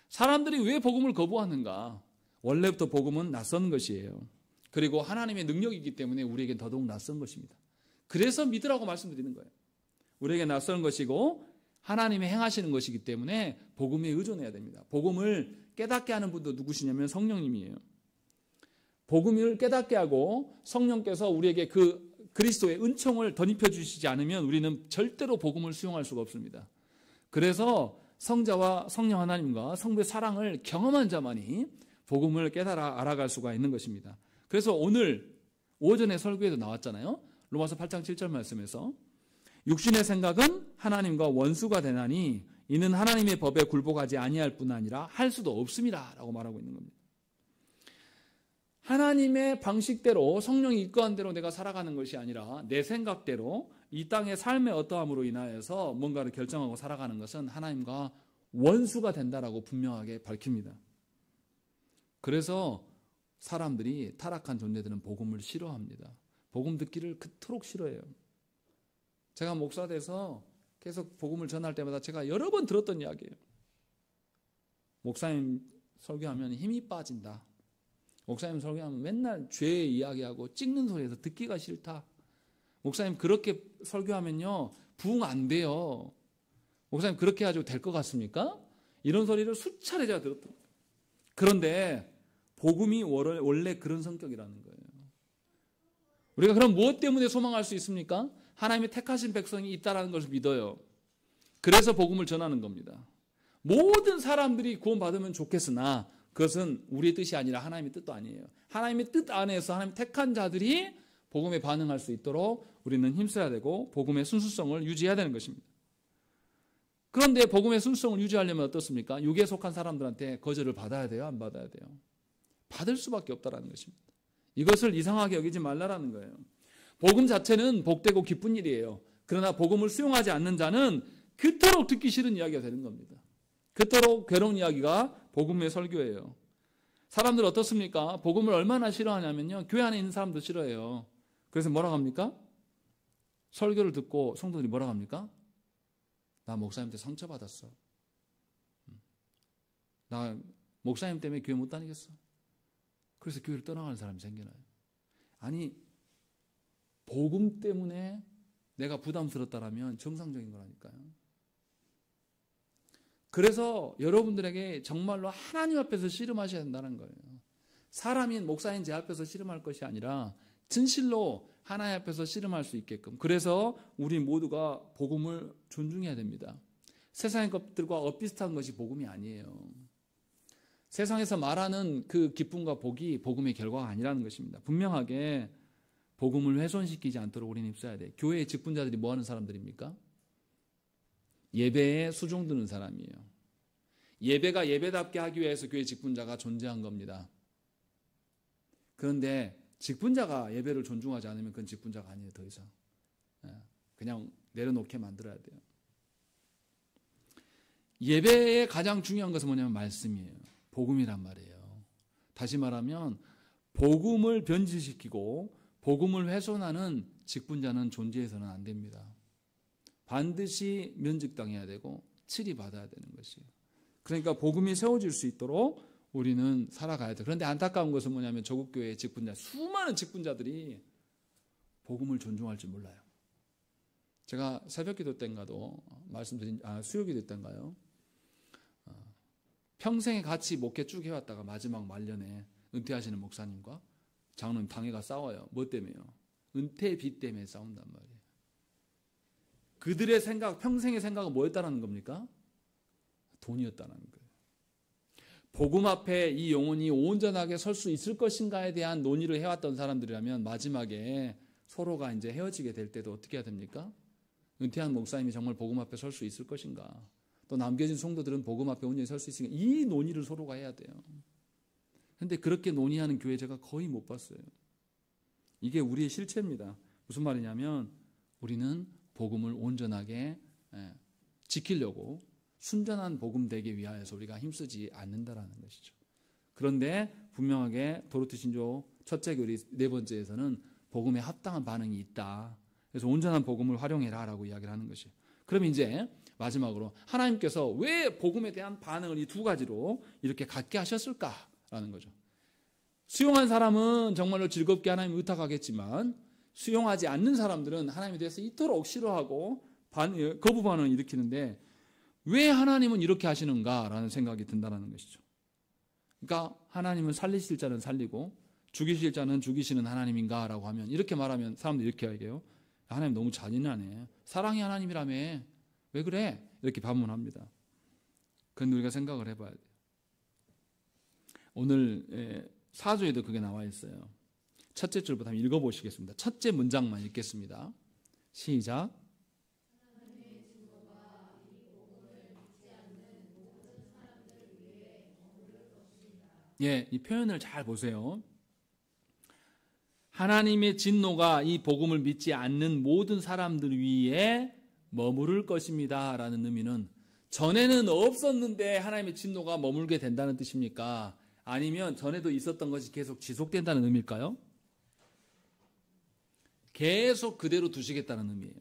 사람들이 왜 복음을 거부하는가? 원래부터 복음은 낯선 것이에요. 그리고 하나님의 능력이기 때문에 우리에겐 더더욱 낯선 것입니다. 그래서 믿으라고 말씀드리는 거예요. 우리에게 낯선 것이고 하나님이 행하시는 것이기 때문에 복음에 의존해야 됩니다. 복음을 깨닫게 하는 분도 누구시냐면 성령님이에요. 복음을 깨닫게 하고 성령께서 우리에게 그 그리스도의 은총을 덧입혀 주시지 않으면 우리는 절대로 복음을 수용할 수가 없습니다. 그래서 성자와 성령 하나님과 성부의 사랑을 경험한 자만이 복음을 깨달아 알아갈 수가 있는 것입니다. 그래서 오늘 오전에 설교에도 나왔잖아요. 로마서 8장 7절 말씀에서 육신의 생각은 하나님과 원수가 되나니 이는 하나님의 법에 굴복하지 아니할 뿐 아니라 할 수도 없음이라 라고 말하고 있는 겁니다. 하나님의 방식대로 성령이 이끌어간 대로 내가 살아가는 것이 아니라 내 생각대로 이 땅의 삶의 어떠함으로 인하여서 뭔가를 결정하고 살아가는 것은 하나님과 원수가 된다라고 분명하게 밝힙니다. 그래서 사람들이 타락한 존재들은 복음을 싫어합니다. 복음 듣기를 그토록 싫어해요. 제가 목사 돼서 계속 복음을 전할 때마다 제가 여러 번 들었던 이야기예요. 목사님 설교하면 힘이 빠진다. 목사님 설교하면 맨날 죄 이야기하고 찍는 소리에서 듣기가 싫다. 목사님 그렇게 설교하면요 부흥 안 돼요. 목사님 그렇게 해가지고 될 것 같습니까? 이런 소리를 수차례 제가 들었던 거예요. 그런데 복음이 원래 그런 성격이라는 거예요. 우리가 그럼 무엇 때문에 소망할 수 있습니까? 하나님의 택하신 백성이 있다는 것을 믿어요. 그래서 복음을 전하는 겁니다. 모든 사람들이 구원받으면 좋겠으나 그것은 우리의 뜻이 아니라 하나님의 뜻도 아니에요. 하나님의 뜻 안에서 하나님 택한 자들이 복음에 반응할 수 있도록 우리는 힘써야 되고 복음의 순수성을 유지해야 되는 것입니다. 그런데 복음의 순수성을 유지하려면 어떻습니까? 육에 속한 사람들한테 거절을 받아야 돼요? 안 받아야 돼요? 받을 수밖에 없다는 것입니다. 이것을 이상하게 여기지 말라라는 거예요. 복음 자체는 복되고 기쁜 일이에요. 그러나 복음을 수용하지 않는 자는 그토록 듣기 싫은 이야기가 되는 겁니다. 그토록 괴로운 이야기가 복음의 설교예요. 사람들 어떻습니까? 복음을 얼마나 싫어하냐면요. 교회 안에 있는 사람도 싫어해요. 그래서 뭐라고 합니까? 설교를 듣고 성도들이 뭐라고 합니까? 나 목사님한테 상처받았어. 나 목사님 때문에 교회 못 다니겠어. 그래서 교회를 떠나가는 사람이 생겨나요. 아니 복음 때문에 내가 부담스럽다라면 정상적인 거라니까요. 그래서 여러분들에게 정말로 하나님 앞에서 씨름하셔야 된다는 거예요. 사람인 목사인 제 앞에서 씨름할 것이 아니라 진실로 하나님 앞에서 씨름할 수 있게끔. 그래서 우리 모두가 복음을 존중해야 됩니다. 세상의 것들과 엇비슷한 것이 복음이 아니에요. 세상에서 말하는 그 기쁨과 복이 복음의 결과가 아니라는 것입니다. 분명하게 복음을 훼손시키지 않도록 우리는 입사해야 돼요. 교회의 직분자들이 뭐 하는 사람들입니까? 예배에 수종 드는 사람이에요. 예배가 예배답게 하기 위해서 교회 직분자가 존재한 겁니다. 그런데 직분자가 예배를 존중하지 않으면 그건 직분자가 아니에요. 더 이상. 그냥 내려놓게 만들어야 돼요. 예배의 가장 중요한 것은 뭐냐면 말씀이에요. 복음이란 말이에요. 다시 말하면 복음을 변질시키고 복음을 훼손하는 직분자는 존재해서는 안 됩니다. 반드시 면직당해야 되고 치리받아야 되는 것이에요. 그러니까 복음이 세워질 수 있도록 우리는 살아가야 돼요. 그런데 안타까운 것은 뭐냐면 조국교회의 직분자, 수많은 직분자들이 복음을 존중할 줄 몰라요. 제가 새벽기도 때인가도 말씀드린, 수요기도 때인가요? 평생에 같이 목회 쭉 해왔다가 마지막 말년에 은퇴하시는 목사님과 장로님 당회가 싸워요. 뭐 때문에요? 은퇴비 때문에 싸운단 말이에요. 그들의 생각, 평생의 생각은 뭐였다는 겁니까? 돈이었다는 거예요. 복음 앞에 이 영혼이 온전하게 설 수 있을 것인가에 대한 논의를 해왔던 사람들이라면 마지막에 서로가 이제 헤어지게 될 때도 어떻게 해야 됩니까? 은퇴한 목사님이 정말 복음 앞에 설 수 있을 것인가? 또 남겨진 성도들은 복음 앞에 온전히 설 수 있으니까 이 논의를 서로가 해야 돼요. 그런데 그렇게 논의하는 교회 제가 거의 못 봤어요. 이게 우리의 실체입니다. 무슨 말이냐면 우리는 복음을 온전하게 지키려고 순전한 복음 되기 위하여서 우리가 힘쓰지 않는다라는 것이죠. 그런데 분명하게 도로트 신조 첫째 교리 네 번째에서는 복음에 합당한 반응이 있다. 그래서 온전한 복음을 활용해라라고 이야기를 하는 것이에요. 그럼 이제 마지막으로 하나님께서 왜 복음에 대한 반응을 이 두 가지로 이렇게 갖게 하셨을까라는 거죠. 수용한 사람은 정말로 즐겁게 하나님을 의탁하겠지만 수용하지 않는 사람들은 하나님에 대해서 이토록 싫어하고 거부 반응을 일으키는데 왜 하나님은 이렇게 하시는가라는 생각이 든다는 것이죠. 그러니까 하나님은 살리실 자는 살리고 죽이실 자는 죽이시는 하나님인가라고 하면 이렇게 말하면 사람들이 이렇게 얘기해요. 하나님 너무 잔인하네. 사랑이 하나님이라며. 왜 그래? 이렇게 반문합니다. 그런데 우리가 생각을 해봐야 돼요. 오늘 사조에도 그게 나와 있어요. 첫째 줄부터 한번 읽어보시겠습니다. 첫째 문장만 읽겠습니다. 시작. 예, 이 표현을 잘 보세요. 하나님의 진노가 이 복음을 믿지 않는 모든 사람들 위에 머무를 것입니다 라는 의미는 전에는 없었는데 하나님의 진노가 머물게 된다는 뜻입니까? 아니면 전에도 있었던 것이 계속 지속된다는 의미일까요? 계속 그대로 두시겠다는 의미예요.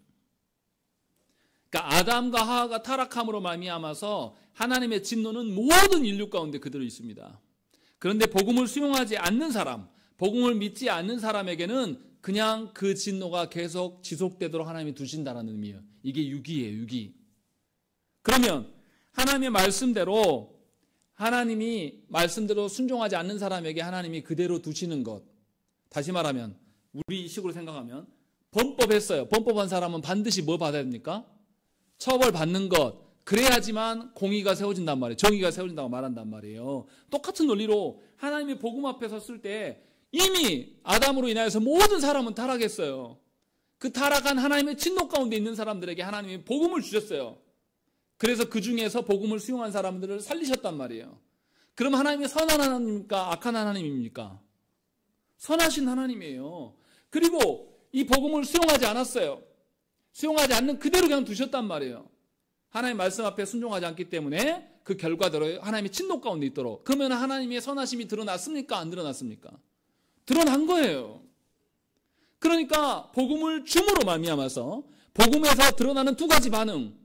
그러니까 아담과 하와가 타락함으로 말미암아서 하나님의 진노는 모든 인류 가운데 그대로 있습니다. 그런데 복음을 수용하지 않는 사람, 복음을 믿지 않는 사람에게는 그냥 그 진노가 계속 지속되도록 하나님이 두신다는 의미예요. 이게 유기예요, 유기. 그러면 하나님의 말씀대로 순종하지 않는 사람에게 하나님이 그대로 두시는 것. 다시 말하면 우리 식으로 생각하면 범법했어요. 범법한 사람은 반드시 뭐 받아야 됩니까? 처벌받는 것. 그래야지만 공의가 세워진단 말이에요. 정의가 세워진다고 말한단 말이에요. 똑같은 논리로 하나님이 복음 앞에 섰을 때 이미 아담으로 인하여서 모든 사람은 타락했어요. 그 타락한 하나님의 진노 가운데 있는 사람들에게 하나님이 복음을 주셨어요. 그래서 그 중에서 복음을 수용한 사람들을 살리셨단 말이에요. 그럼 하나님이 선한 하나님입니까? 악한 하나님입니까? 선하신 하나님이에요. 그리고 이 복음을 수용하지 않았어요. 수용하지 않는 그대로 그냥 두셨단 말이에요. 하나님 말씀 앞에 순종하지 않기 때문에 그 결과대로 하나님의 진노 가운데 있도록. 그러면 하나님의 선하심이 드러났습니까? 안 드러났습니까? 드러난 거예요. 그러니까 복음을 줌으로 말미암아서 복음에서 드러나는 두 가지 반응.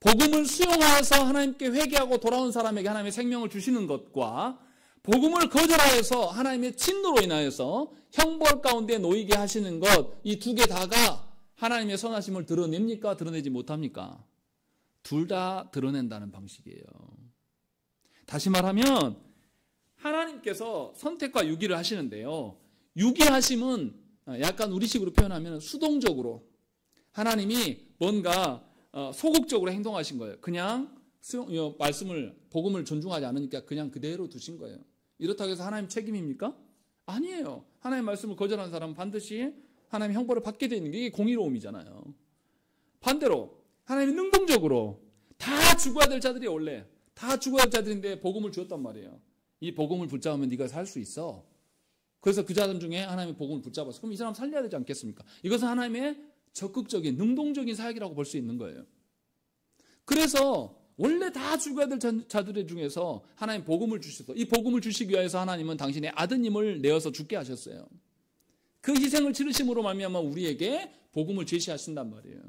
복음을 수용하여서 하나님께 회개하고 돌아온 사람에게 하나님의 생명을 주시는 것과 복음을 거절하여서 하나님의 진노로 인하여서 형벌 가운데 놓이게 하시는 것, 이 두 개 다가 하나님의 선하심을 드러냅니까? 드러내지 못합니까? 둘 다 드러낸다는 방식이에요. 다시 말하면 하나님께서 선택과 유기를 하시는데요. 유기하심은 약간 우리식으로 표현하면 수동적으로 하나님이 뭔가 소극적으로 행동하신 거예요. 그냥 복음을 존중하지 않으니까 그냥 그대로 두신 거예요. 이렇다고 해서 하나님 책임입니까? 아니에요. 하나님 말씀을 거절한 사람은 반드시 하나님의 형벌을 받게 되는 게 이게 공의로움이잖아요. 반대로 하나님이 능동적으로 다 죽어야 될 자들이 원래 다 죽어야 될 자들인데 복음을 주었단 말이에요. 이 복음을 붙잡으면 네가 살 수 있어. 그래서 그 자들 중에 하나님의 복음을 붙잡았어. 그럼 이 사람 살려야 되지 않겠습니까? 이것은 하나님의 적극적인 능동적인 사역이라고 볼 수 있는 거예요. 그래서 원래 다 죽어야 될 자들 중에서 하나님 복음을 주셔서 이 복음을 주시기 위해서 하나님은 당신의 아드님을 내어서 죽게 하셨어요. 그 희생을 치르심으로 말미암아 우리에게 복음을 제시하신단 말이에요.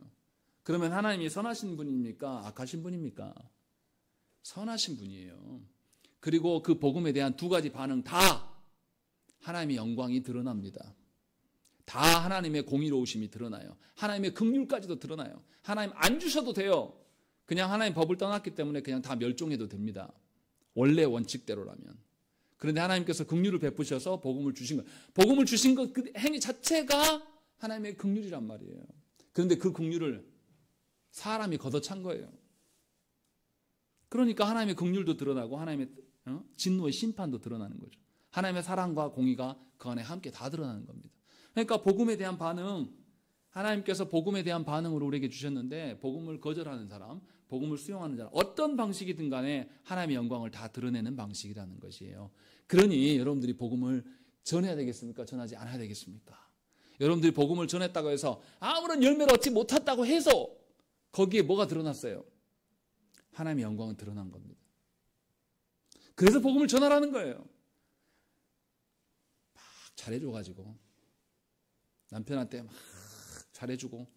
그러면 하나님이 선하신 분입니까? 악하신 분입니까? 선하신 분이에요. 그리고 그 복음에 대한 두 가지 반응 다 하나님의 영광이 드러납니다. 다 하나님의 공의로우심이 드러나요. 하나님의 긍휼까지도 드러나요. 하나님 안 주셔도 돼요. 그냥 하나님 법을 떠났기 때문에 그냥 다 멸종해도 됩니다. 원래 원칙대로라면. 그런데 하나님께서 긍휼을 베푸셔서 복음을 주신 거예요. 복음을 주신 것 그 행위 자체가 하나님의 긍휼이란 말이에요. 그런데 그 긍휼을 사람이 걷어찬 거예요. 그러니까 하나님의 긍휼도 드러나고 하나님의 진노의 심판도 드러나는 거죠. 하나님의 사랑과 공의가 그 안에 함께 다 드러나는 겁니다. 그러니까 복음에 대한 반응, 하나님께서 복음에 대한 반응을 우리에게 주셨는데 복음을 거절하는 사람, 복음을 수용하는 사람, 어떤 방식이든 간에 하나님의 영광을 다 드러내는 방식이라는 것이에요. 그러니 여러분들이 복음을 전해야 되겠습니까? 전하지 않아야 되겠습니까? 여러분들이 복음을 전했다고 해서 아무런 열매를 얻지 못했다고 해서 거기에 뭐가 드러났어요? 하나님의 영광은 드러난 겁니다. 그래서 복음을 전하라는 거예요. 막 잘해줘가지고 남편한테 막 잘해주고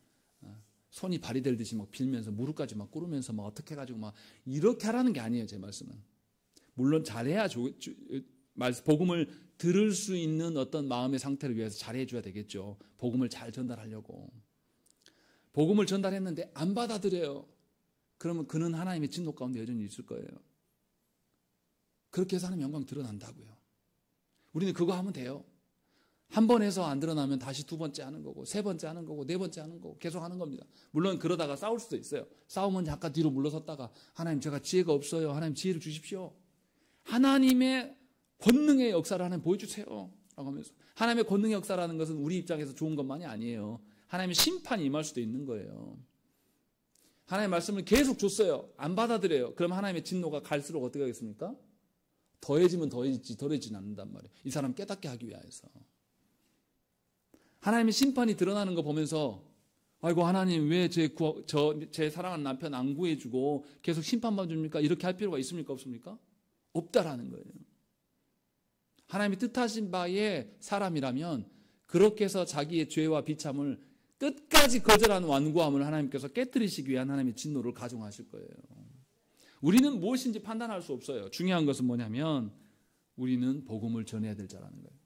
손이 발이 될 듯이 막 빌면서 무릎까지 막 꿇으면서 막 어떻게 해가지고 막 이렇게 하라는 게 아니에요. 제 말씀은. 물론 잘해야 복음을 들을 수 있는 어떤 마음의 상태를 위해서 잘해줘야 되겠죠. 복음을 잘 전달하려고. 복음을 전달했는데 안 받아들여요. 그러면 그는 하나님의 진노 가운데 여전히 있을 거예요. 그렇게 해서 하나님의 영광 드러난다고요. 우리는 그거 하면 돼요. 한 번 해서 안 드러나면 다시 두 번째 하는 거고, 세 번째 하는 거고, 네 번째 하는 거고, 계속 하는 겁니다. 물론 그러다가 싸울 수도 있어요. 싸우면 잠깐 뒤로 물러섰다가 하나님 제가 지혜가 없어요. 하나님 지혜를 주십시오. 하나님의 권능의 역사를 하나님 보여주세요. 라고 하면서 하나님의 권능의 역사라는 것은 우리 입장에서 좋은 것만이 아니에요. 하나님의 심판이 임할 수도 있는 거예요. 하나님의 말씀을 계속 줬어요. 안 받아들여요. 그럼 하나님의 진노가 갈수록 어떻게 하겠습니까? 더해지면 더해지지 덜해지는 않는단 말이에요. 이 사람 깨닫게 하기 위해서. 하나님의 심판이 드러나는 거 보면서 아이고 하나님 왜 제 사랑하는 남편 안 구해주고 계속 심판만 줍니까? 이렇게 할 필요가 있습니까? 없습니까? 없다라는 거예요. 하나님이 뜻하신 바의 사람이라면 그렇게 해서 자기의 죄와 비참을 끝까지 거절하는 완고함을 하나님께서 깨뜨리시기 위한 하나님의 진노를 가중하실 거예요. 우리는 무엇인지 판단할 수 없어요. 중요한 것은 뭐냐면 우리는 복음을 전해야 될 자라는 거예요.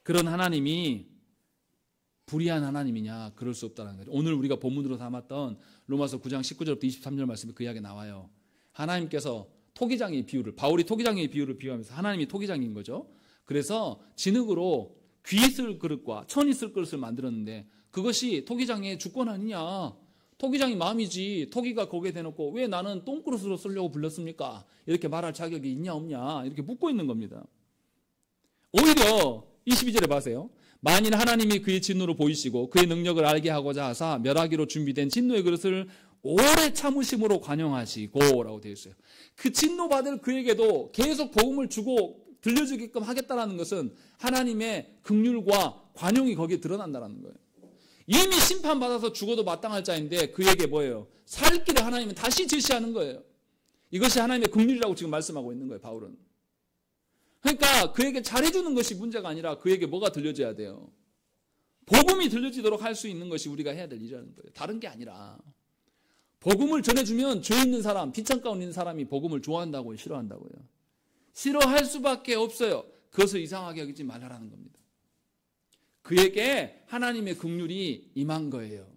그런 하나님이 불의한 하나님이냐? 그럴 수 없다는 거예요. 오늘 우리가 본문으로 담았던 로마서 9장 19절부터 23절 말씀에 그 이야기 나와요. 하나님께서 토기장의 비유를, 바울이 토기장의 비유를 비유하면서 하나님이 토기장인 거죠. 그래서 진흙으로 귀 쓸 그릇과 천이 쓸 그릇을 만들었는데 그것이 토기장의 주권 아니냐? 토기장이 마음이지 토기가 거기에 대놓고 왜 나는 똥그릇으로 쓰려고 불렀습니까? 이렇게 말할 자격이 있냐 없냐 이렇게 묻고 있는 겁니다. 오히려 22절에 봐세요. 만일 하나님이 그의 진노로 보이시고 그의 능력을 알게 하고자 하사 멸하기로 준비된 진노의 그릇을 오래 참으심으로 관용하시고 라고 되어 있어요. 그 진노받을 그에게도 계속 복음을 주고 들려주게끔 하겠다는 것은 하나님의 긍휼과 관용이 거기에 드러난다는 거예요. 이미 심판받아서 죽어도 마땅할 자인데 그에게 뭐예요? 살 길을 하나님은 다시 제시하는 거예요. 이것이 하나님의 긍휼이라고 지금 말씀하고 있는 거예요, 바울은. 그러니까 그에게 잘해주는 것이 문제가 아니라 그에게 뭐가 들려져야 돼요? 복음이 들려지도록 할 수 있는 것이 우리가 해야 될 일이라는 거예요. 다른 게 아니라. 복음을 전해주면 죄 있는 사람, 비창 가운데 있는 사람이 복음을 좋아한다고요, 싫어한다고요? 싫어할 수밖에 없어요. 그것을 이상하게 여기지 말라라는 겁니다. 그에게 하나님의 긍휼이 임한 거예요.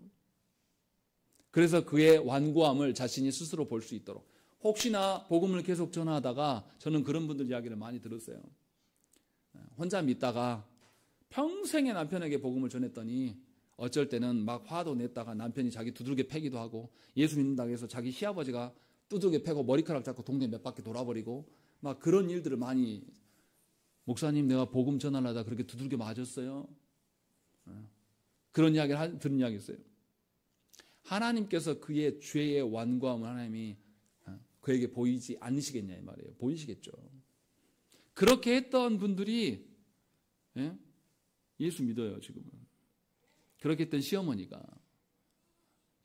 그래서 그의 완고함을 자신이 스스로 볼 수 있도록. 혹시나 복음을 계속 전하다가 저는 그런 분들 이야기를 많이 들었어요. 혼자 믿다가 평생에 남편에게 복음을 전했더니 어쩔 때는 막 화도 냈다가 남편이 자기 두들겨 패기도 하고 예수 믿는다고 해서 자기 시아버지가 두들겨 패고 머리카락 잡고 동네 몇 바퀴 돌아버리고 막 그런 일들을 많이 목사님 내가 복음 전하려다 그렇게 두들겨 맞았어요. 그런 이야기를 들은 이야기 있어요. 하나님께서 그의 죄의 완고함을 하나님이 그에게 보이지 않으시겠냐 이 말이에요. 보이시겠죠. 그렇게 했던 분들이 예수 믿어요 지금은. 그렇게 했던 시어머니가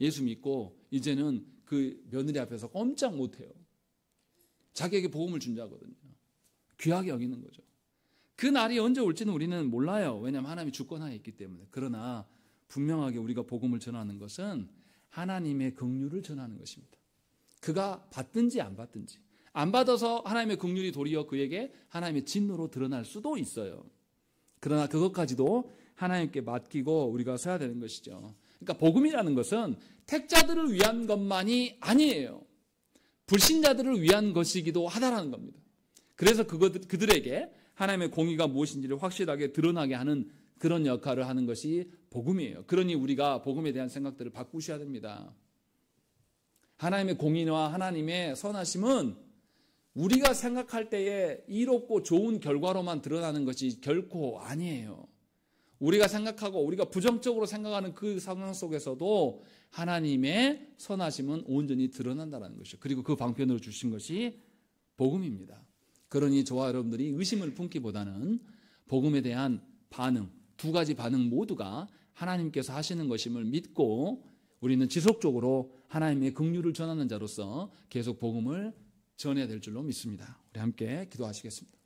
예수 믿고 이제는 그 며느리 앞에서 꼼짝 못해요. 자기에게 복음을 준 자거든요. 귀하게 여기는 거죠. 그 날이 언제 올지는 우리는 몰라요. 왜냐하면 하나님이 주권하에 있기 때문에. 그러나 분명하게 우리가 복음을 전하는 것은 하나님의 긍휼을 전하는 것입니다. 그가 받든지 안 받든지. 안 받아서 하나님의 긍휼이 도리어 그에게 하나님의 진노로 드러날 수도 있어요. 그러나 그것까지도 하나님께 맡기고 우리가 서야 되는 것이죠. 그러니까 복음이라는 것은 택자들을 위한 것만이 아니에요. 불신자들을 위한 것이기도 하다라는 겁니다. 그래서 그들에게 하나님의 공의가 무엇인지를 확실하게 드러나게 하는 그런 역할을 하는 것이 복음이에요. 그러니 우리가 복음에 대한 생각들을 바꾸셔야 됩니다. 하나님의 공의와 하나님의 선하심은 우리가 생각할 때에 이롭고 좋은 결과로만 드러나는 것이 결코 아니에요. 우리가 생각하고 우리가 부정적으로 생각하는 그 상황 속에서도 하나님의 선하심은 온전히 드러난다는 것이죠. 그리고 그 방편으로 주신 것이 복음입니다. 그러니 저와 여러분들이 의심을 품기보다는 복음에 대한 반응, 두 가지 반응 모두가 하나님께서 하시는 것임을 믿고 우리는 지속적으로 하나님의 긍휼을 전하는 자로서 계속 복음을 전해야 될 줄로 믿습니다. 우리 함께 기도하시겠습니다.